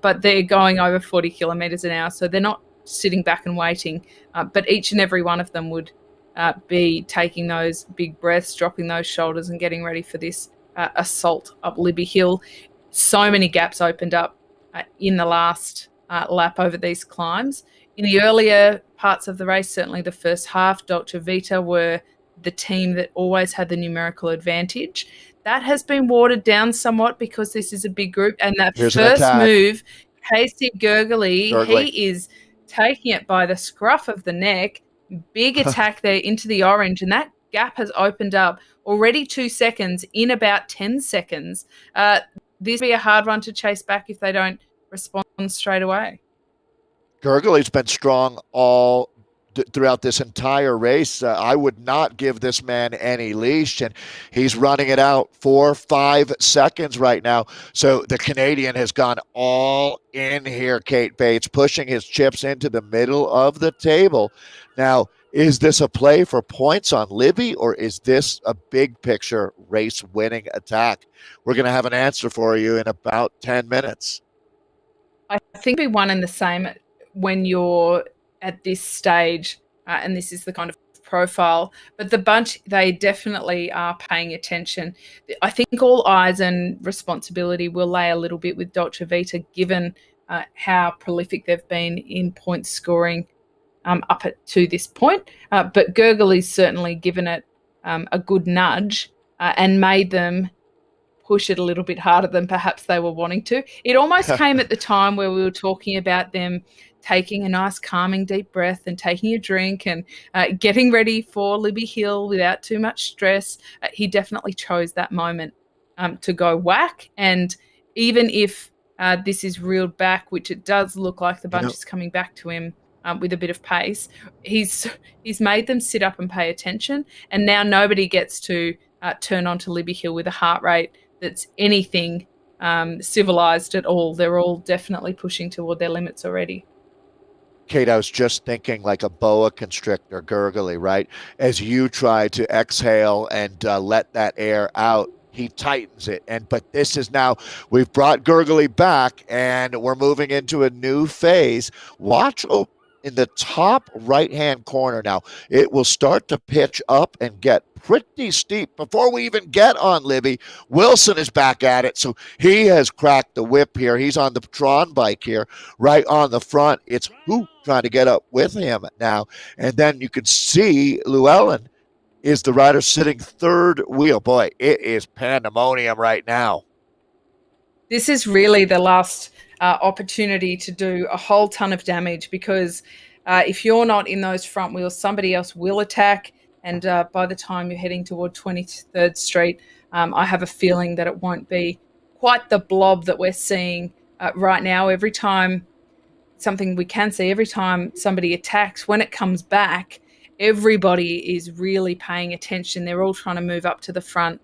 But they're going over 40 kilometres an hour, so they're not sitting back and waiting. But each and every one of them would be taking those big breaths, dropping those shoulders, and getting ready for this assault up Libby Hill. So many gaps opened up in the last lap over these climbs. In the earlier parts of the race, certainly the first half, Dolce Vita were the team that always had the numerical advantage. That has been watered down somewhat because this is a big group. And that Here's an first attack. move, Casey Gurgley, Gurgley. he is taking it by the scruff of the neck. Big attack there into the orange, and that gap has opened up already 2 seconds in about 10 seconds. This will be a hard one to chase back if they don't respond straight away. Gurgley's been strong all throughout this entire race. I would not give this man any leash, and he's running it out 4-5 seconds right now. So the Canadian has gone all in here, Kate Bates, pushing his chips into the middle of the table. Now, is this a play for points on Libby, or is this a big picture race winning attack? We're going to have an answer for you in about 10 minutes. I think it'll be one and the same when you're at this stage, and this is the kind of profile. But the bunch, they definitely are paying attention. I think all eyes and responsibility will lay a little bit with Dolce Vita, given how prolific they've been in point scoring to this point. But Gurgley's certainly given it a good nudge and made them push it a little bit harder than perhaps they were wanting to. It almost came at the time where we were talking about them taking a nice calming deep breath and taking a drink and getting ready for Libby Hill without too much stress. He definitely chose that moment to go whack. And even if this is reeled back, which it does look like the bunch is coming back to him with a bit of pace, he's made them sit up and pay attention. And now nobody gets to turn on to Libby Hill with a heart rate that's anything civilized at all. They're all definitely pushing toward their limits already. Kate, I was just thinking like a boa constrictor, gurgly, right? As you try to exhale and let that air out, he tightens it. But this is now, we've brought Gurgley back and we're moving into a new phase. Watch in the top right-hand corner now. It will start to pitch up and get pretty steep before we even get on Libby. Wilson is back at it, so he has cracked the whip here. He's on the Tron bike here, right on the front. It's who trying to get up with him now. And then you can see Llewellyn is the rider sitting third wheel. Boy, it is pandemonium right now. This is really the last opportunity to do a whole ton of damage, because if you're not in those front wheels, somebody else will attack. And by the time you're heading toward 23rd Street, I have a feeling that it won't be quite the blob that we're seeing right now. Every time somebody attacks, when it comes back, everybody is really paying attention. They're all trying to move up to the front,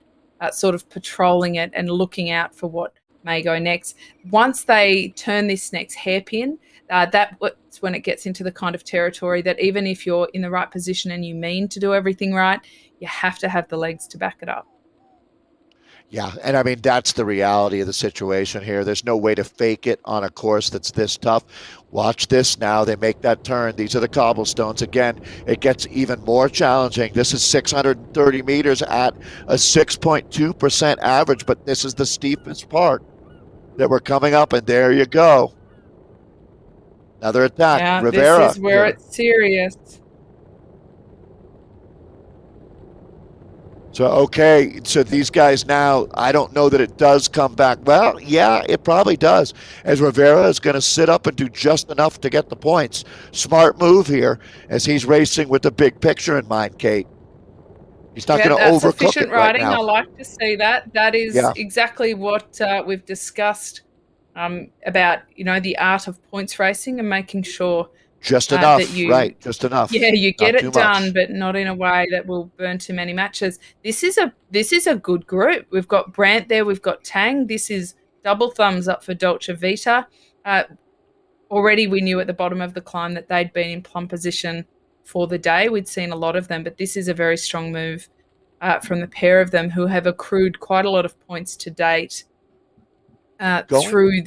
sort of patrolling it and looking out for what may go next. Once they turn this next hairpin, that's when it gets into the kind of territory that even if you're in the right position and you mean to do everything right, you have to have the legs to back it up. Yeah, and I mean, that's the reality of the situation here. There's no way to fake it on a course that's this tough. Watch this now. They make that turn. These are the cobblestones. Again, it gets even more challenging. This is 630 meters at a 6.2% average, but this is the steepest part that we're coming up, and there you go. Another attack. Yeah, Rivera. This is where it's serious. So, okay, so these guys now, I don't know that it does come back. Well, yeah, it probably does, as Rivera is going to sit up and do just enough to get the points. Smart move here as he's racing with the big picture in mind, Kate. He's not going to overcook it right now. I like to see that. That is exactly what we've discussed about, the art of points racing and making sure just enough, right? Just enough. Yeah, you get it done, but not in a way that will burn too many matches. This is a good group. We've got Brandt there. We've got Tang. This is double thumbs up for Dolce Vita. Already we knew at the bottom of the climb that they'd been in plumb position for the day. We'd seen a lot of them, but this is a very strong move from the pair of them, who have accrued quite a lot of points to date through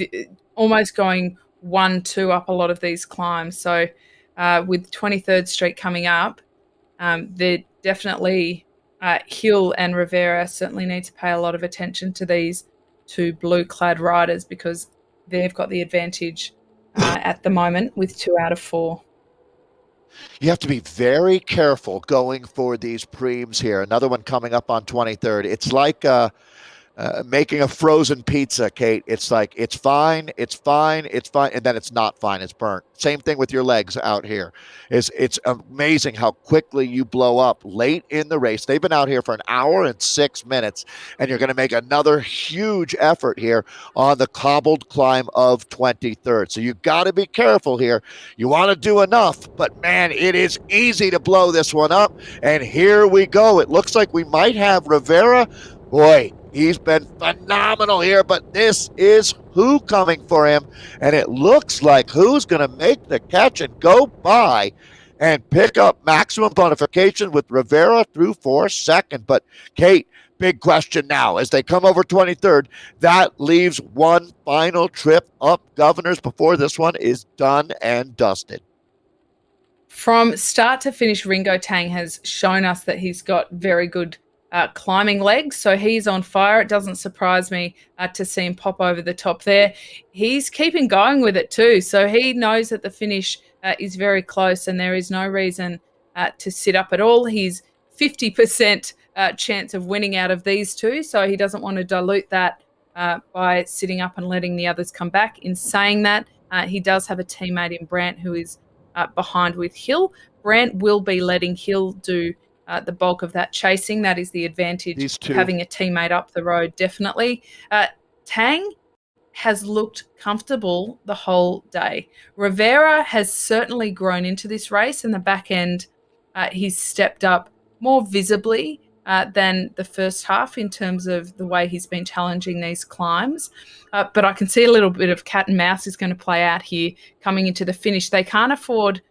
almost going 1-2 up a lot of these climbs. So with 23rd Street coming up, they're definitely Hill and Rivera certainly need to pay a lot of attention to these two blue-clad riders, because they've got the advantage at the moment with 2 out of 4. You have to be very careful going for these preems here. Another one coming up on 23rd. It's like Making a frozen pizza, Kate. It's like it's fine, it's fine, it's fine, and then it's not fine. It's burnt. Same thing with your legs out here. It's amazing how quickly you blow up late in the race. They've been out here for an hour and 6 minutes, and you're going to make another huge effort here on the cobbled climb of 23rd. So you got to be careful here. You want to do enough, but man, it is easy to blow this one up. And here we go. It looks like we might have Rivera. Boy, he's been phenomenal here, but this is Who coming for him, and it looks like Who's going to make the catch and go by and pick up maximum bonification with Rivera through for second. But Kate, big question now as they come over 23rd. That leaves one final trip up Governors before this one is done and dusted. From start to finish, Ringo Tang has shown us that he's got very good climbing legs, so he's on fire. It doesn't surprise me to see him pop over the top there. He's keeping going with it too, so he knows that the finish is very close and there is no reason to sit up at all. He's 50% chance of winning out of these two, so he doesn't want to dilute that by sitting up and letting the others come back. In saying that, he does have a teammate in Brant who is behind with Hill. Brant will be letting Hill do the bulk of that chasing. That is the advantage of having a teammate up the road, definitely. Tang has looked comfortable the whole day. Rivera has certainly grown into this race. In the back end, he's stepped up more visibly than the first half in terms of the way he's been challenging these climbs. But I can see a little bit of cat and mouse is going to play out here coming into the finish. They can't afford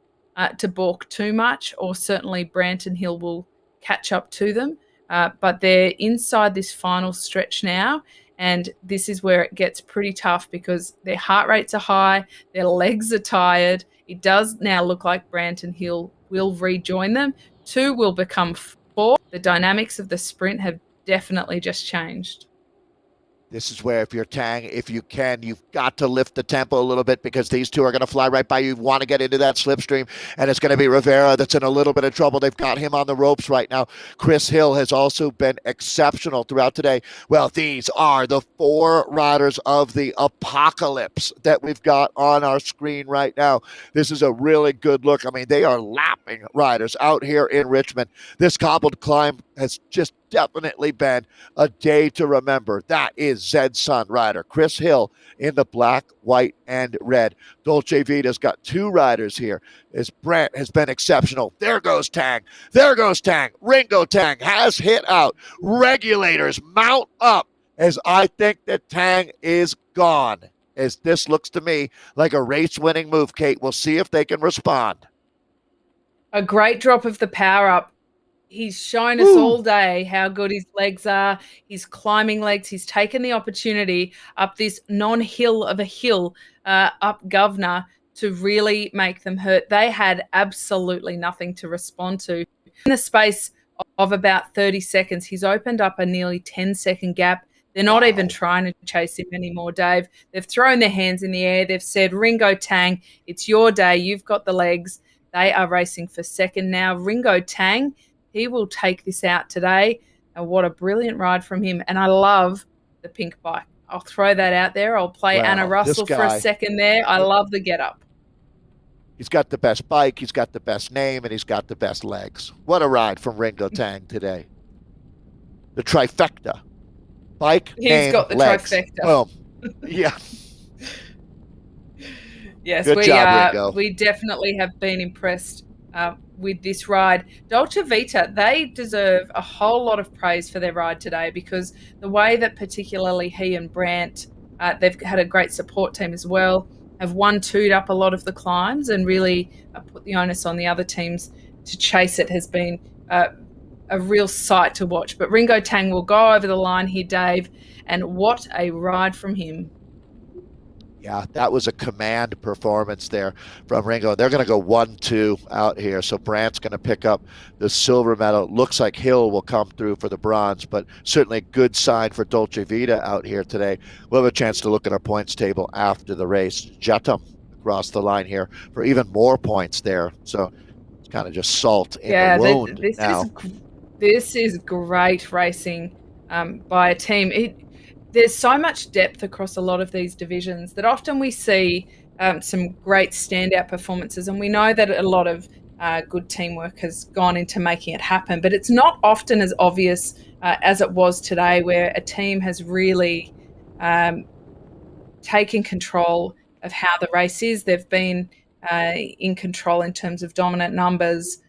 to balk too much, or certainly Brant and Hill will catch up to them. But they're inside this final stretch now, and this is where it gets pretty tough because their heart rates are high, their legs are tired. It does now look like Brant and Hill will rejoin them. Two will become four. The dynamics of the sprint have definitely just changed. This is where, if you're Tang, if you can, you've got to lift the tempo a little bit because these two are going to fly right by you. You want to get into that slipstream, and it's going to be Rivera that's in a little bit of trouble. They've got him on the ropes right now. Chris Hill has also been exceptional throughout today. Well, these are the four riders of the apocalypse that we've got on our screen right now. This is a really good look. I mean, they are lapping riders out here in Richmond. This cobbled climb has just definitely been a day to remember. That is Zed's son rider, Chris Hill, in the black, white, and red. Dolce Vita's got two riders here. As Brant has been exceptional. There goes Tang. There goes Tang. Ringo Tang has hit out. Regulators mount up as I think that Tang is gone. As this looks to me like a race-winning move, Kate. We'll see if they can respond. A great drop of the power up. He's shown us all day how good his legs are, his climbing legs. He's taken the opportunity up this non-hill of a hill up Governor to really make them hurt. They had absolutely nothing to respond to. In the space of about 30 seconds, he's opened up a nearly 10-second gap. They're not even trying to chase him anymore, Dave. They've thrown their hands in the air. They've said, Ringo Tang, it's your day. You've got the legs. They are racing for second now. Ringo Tang, he will take this out today. And what a brilliant ride from him. And I love the pink bike. I'll throw that out there. I'll play Anna Russell for a second there. I love the getup. He's got the best bike, he's got the best name, and he's got the best legs. What a ride from Ringo Tang today. The trifecta. Bike, He's name, got the legs. trifecta. Boom. Yeah. Yes, Good job, Ringo. we definitely have been impressed with this ride. Dolce Vita, they deserve a whole lot of praise for their ride today because the way that particularly he and Brant, they've had a great support team as well, have 1-2'd up a lot of the climbs and really put the onus on the other teams to chase it has been a real sight to watch. But Ringo Tang will go over the line here, Dave, and what a ride from him. Yeah, that was a command performance there from Ringo. They're going to go 1-2 out here. So Brant's going to pick up the silver medal. Looks like Hill will come through for the bronze, but certainly a good sign for Dolce Vita out here today. We'll have a chance to look at our points table after the race. Jetum across the line here for even more points there. So it's kind of just salt in the wound now. This is great racing by a team. there's so much depth across a lot of these divisions that often we see some great standout performances, and we know that a lot of good teamwork has gone into making it happen, but it's not often as obvious as it was today, where a team has really um, taken control of how the race is. They've been in control in terms of dominant numbers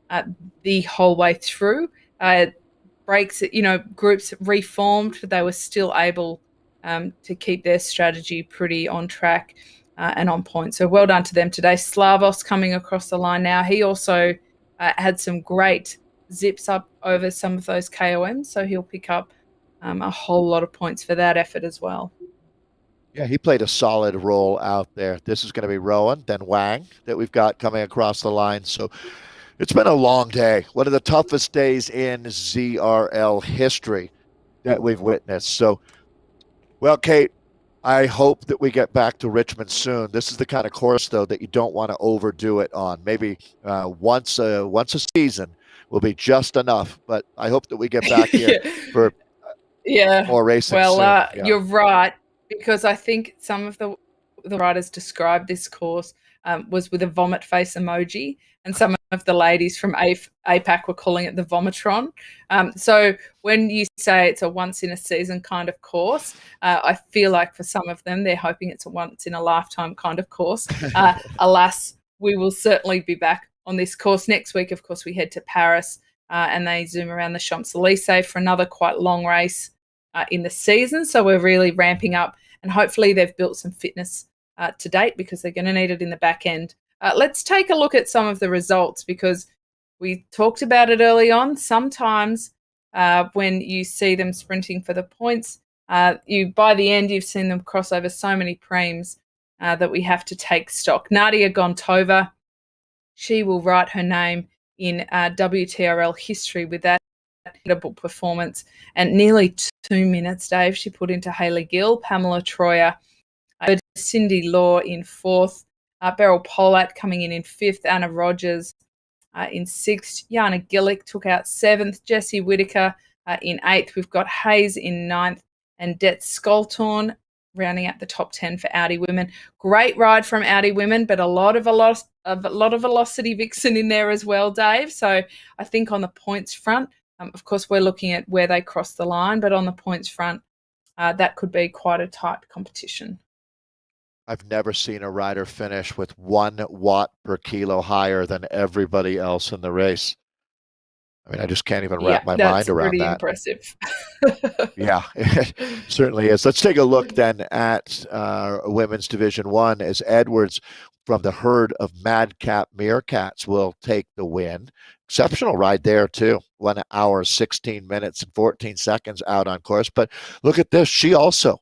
uh, the whole way through. Breaks, groups reformed, but they were still able to keep their strategy pretty on track and on point. So well done to them today. Slavos coming across the line now. He also had some great zips up over some of those KOMs, so he'll pick up a whole lot of points for that effort as well. Yeah, he played a solid role out there. This is going to be Rowan, then Wang that we've got coming across the line. So it's been a long day. One of the toughest days in ZRL history that we've witnessed. So, well, Kate, I hope that we get back to Richmond soon. This is the kind of course, though, that you don't want to overdo it on. Maybe once a season will be just enough. But I hope that we get back here for Yeah, more racing well, soon. Yeah. you're right, because I think some of the writers described this course was with a vomit face emoji, and some of the ladies from APAC were calling it the vomitron. So when you say it's a once in a season kind of course, I feel like for some of them they're hoping it's a once in a lifetime kind of course. Alas, we will certainly be back on this course next week. Of course, we head to Paris. And they zoom around the Champs-Élysées for another quite long race in the season. So we're really ramping up, and hopefully they've built some fitness to date, because they're going to need it in the back end. Let's take a look at some of the results, because we talked about it early on. Sometimes when you see them sprinting for the points, by the end you've seen them cross over so many preems that we have to take stock. Nadia Gontova, she will write her name in WTRL history with that incredible performance. And nearly 2 minutes, Dave, she put into Hayley Gill, Pamela Troyer, Cindy Law in fourth, Beryl Polat coming in fifth, Anna Rogers in sixth, Jana Gillick took out seventh, Jessie Whitaker in eighth. We've got Hayes in ninth, and Det Skoltorn rounding out the top 10 for Audi Women. Great ride from Audi Women, but a lot of velocity vixen in there as well, Dave. So I think on the points front, of course, we're looking at where they cross the line, but on the points front, that could be quite a tight competition. I've never seen a rider finish with 1 watt per kilo higher than everybody else in the race. I mean, I just can't even wrap my mind around pretty that. impressive. Yeah, it certainly is. Let's take a look then at women's Division One, as Edwards from the herd of madcap meerkats will take the win. Exceptional ride there too. 1 hour, 16 minutes and 14 seconds out on course. But look at this. She also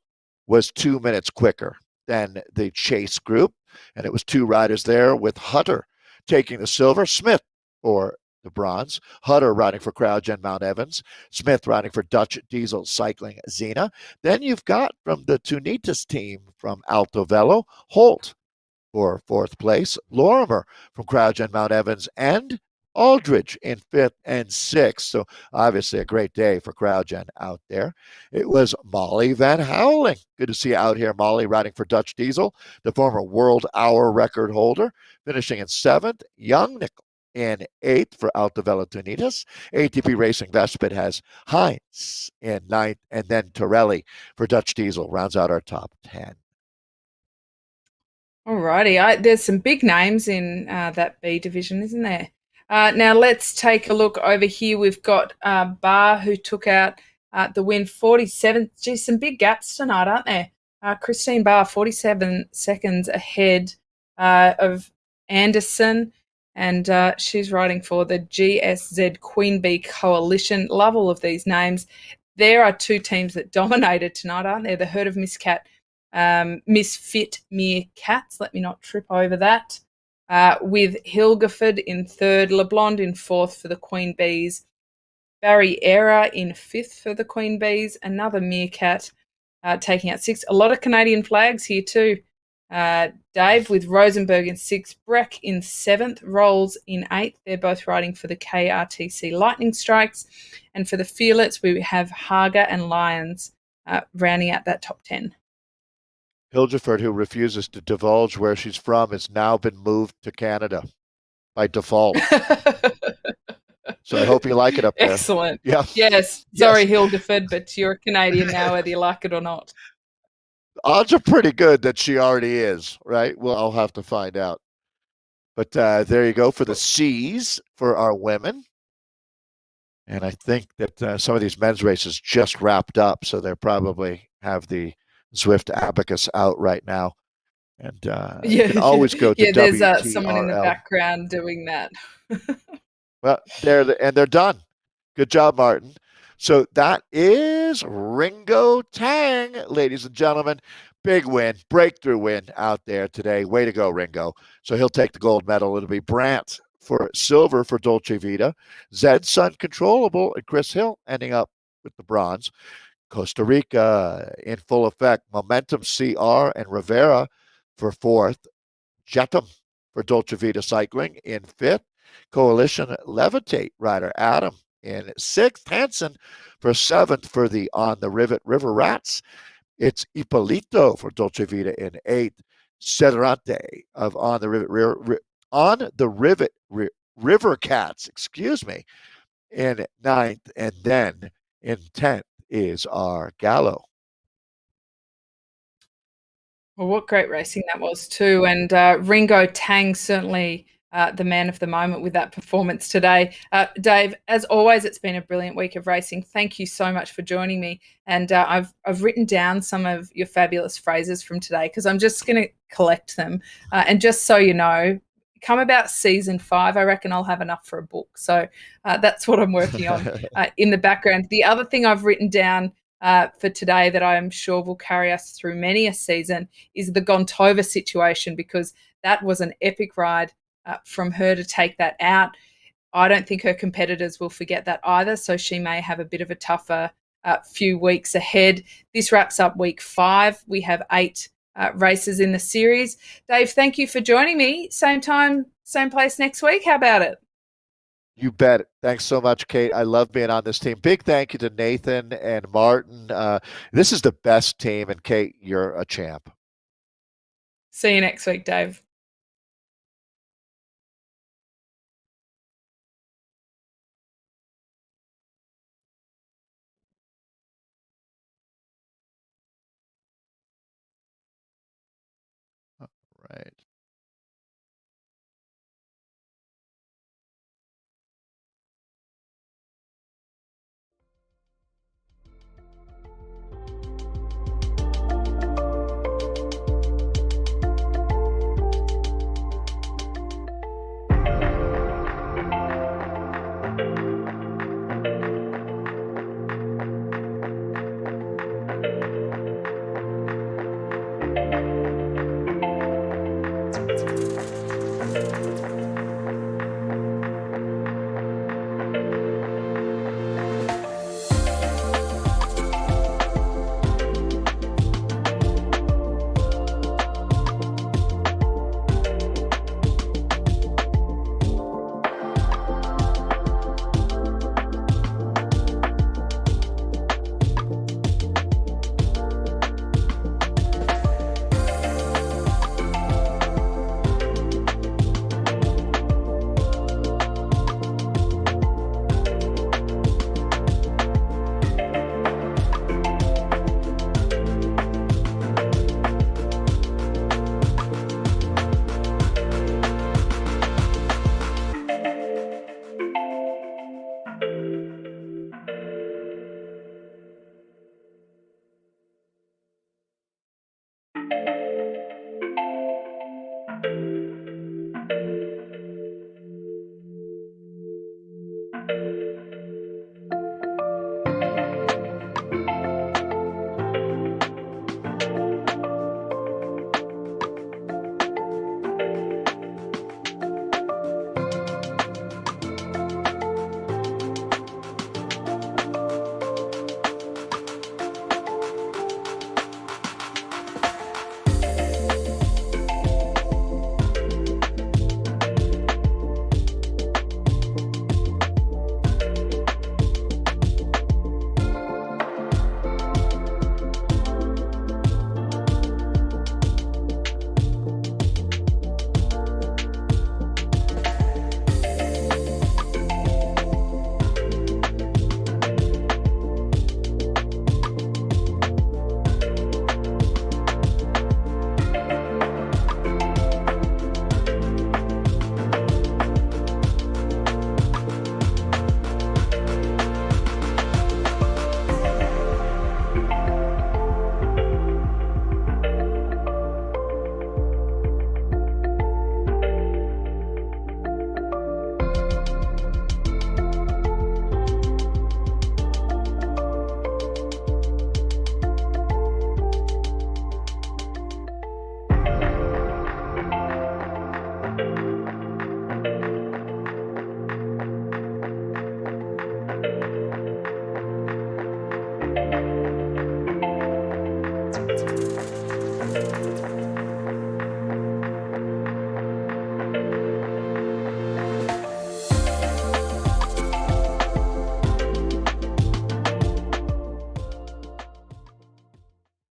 was 2 minutes quicker than the chase group. And it was 2 riders there, with Hutter taking the silver, Smith or the bronze, Hutter riding for CrowdGen Mount Evans, Smith riding for Dutch Diesel Cycling Xena. Then you've got from the Tunitas team from Alto Velo, Holt for fourth place, Lorimer from CrowdGen Mount Evans, and Aldridge in fifth and sixth. So obviously a great day for CrowdGen out there. It was Molly Van Houweling. Good to see you out here, Molly, riding for Dutch Diesel, the former world hour record holder, finishing in seventh. Young Nickel in eighth for Alta Velo Tunitas. ATP Racing Vespid has Heinz in ninth, and then Torelli for Dutch Diesel rounds out our top 10. Alrighty, there's some big names in that B division, isn't there? Now let's take a look over here. We've got Barr, who took out the win, 47. Geez, some big gaps tonight, aren't there? Christine Barr, 47 seconds ahead of Anderson, and she's riding for the GSZ Queen Bee Coalition. Love all of these names. There are 2 teams that dominated tonight, aren't there? The herd of Misfit Meerkats, let me not trip over that, with Hilgerford in third, LeBlond in fourth for the Queen Bees, Barry Era in fifth for the Queen Bees, another Meerkat taking out sixth. A lot of Canadian flags here too, Dave, with Rosenberg in sixth, Breck in seventh, Rolls in eighth. They're both riding for the KRTC Lightning Strikes. And for the Fearlets, we have Hager and Lyons rounding out that top 10. Hildeford, who refuses to divulge where she's from, has now been moved to Canada by default. So I hope you like it up there. Excellent. Yeah. Yes. Yes. Sorry, Hildeford, but you're a Canadian now, whether you like it or not. Odds are pretty good that she already is, right? Well, I'll have to find out. But there you go for the C's for our women. And I think that some of these men's races just wrapped up, so they probably have the Zwift abacus out right now. And you can Yeah, always go to yeah. There's someone in the WTRL. background doing that. Well, they're done. Good job, Martin. So that is Ringo Tang, ladies and gentlemen. Big win, breakthrough win out there today. Way to go, Ringo. So he'll take the gold medal. It'll be Brant for silver for Dolce Vita, Zed Sun Controllable, and Chris Hill ending up with the bronze. Costa Rica in full effect. Momentum CR and Rivera for fourth. Jetum for Dolce Vita Cycling in fifth. Coalition Levitate rider Adam in sixth. Hansen for seventh for the On the Rivet River Rats. It's Ippolito for Dolce Vita in eighth. Cedrante of River Cats, excuse me, in ninth. And then in 10th is our Gallo. Well, what great racing that was too, and Ringo Tang certainly the man of the moment with that performance today. Dave, as always, it's been a brilliant week of racing. Thank you so much for joining me, and I've written down some of your fabulous phrases from today because I'm just going to collect them. And just so you know, come about season 5, I reckon I'll have enough for a book. So that's what I'm working on in the background. The other thing I've written down for today that I'm sure will carry us through many a season is the Gontova situation, because that was an epic ride from her to take that out. I don't think her competitors will forget that either, so she may have a bit of a tougher few weeks ahead. This wraps up week 5. We have 8 races in the series. Dave, thank you for joining me. Same time, same place next week. How about it? You bet. Thanks so much, Kate. I love being on this team. Big thank you to Nathan and Martin. This is the best team, and Kate, you're a champ. See you next week, Dave.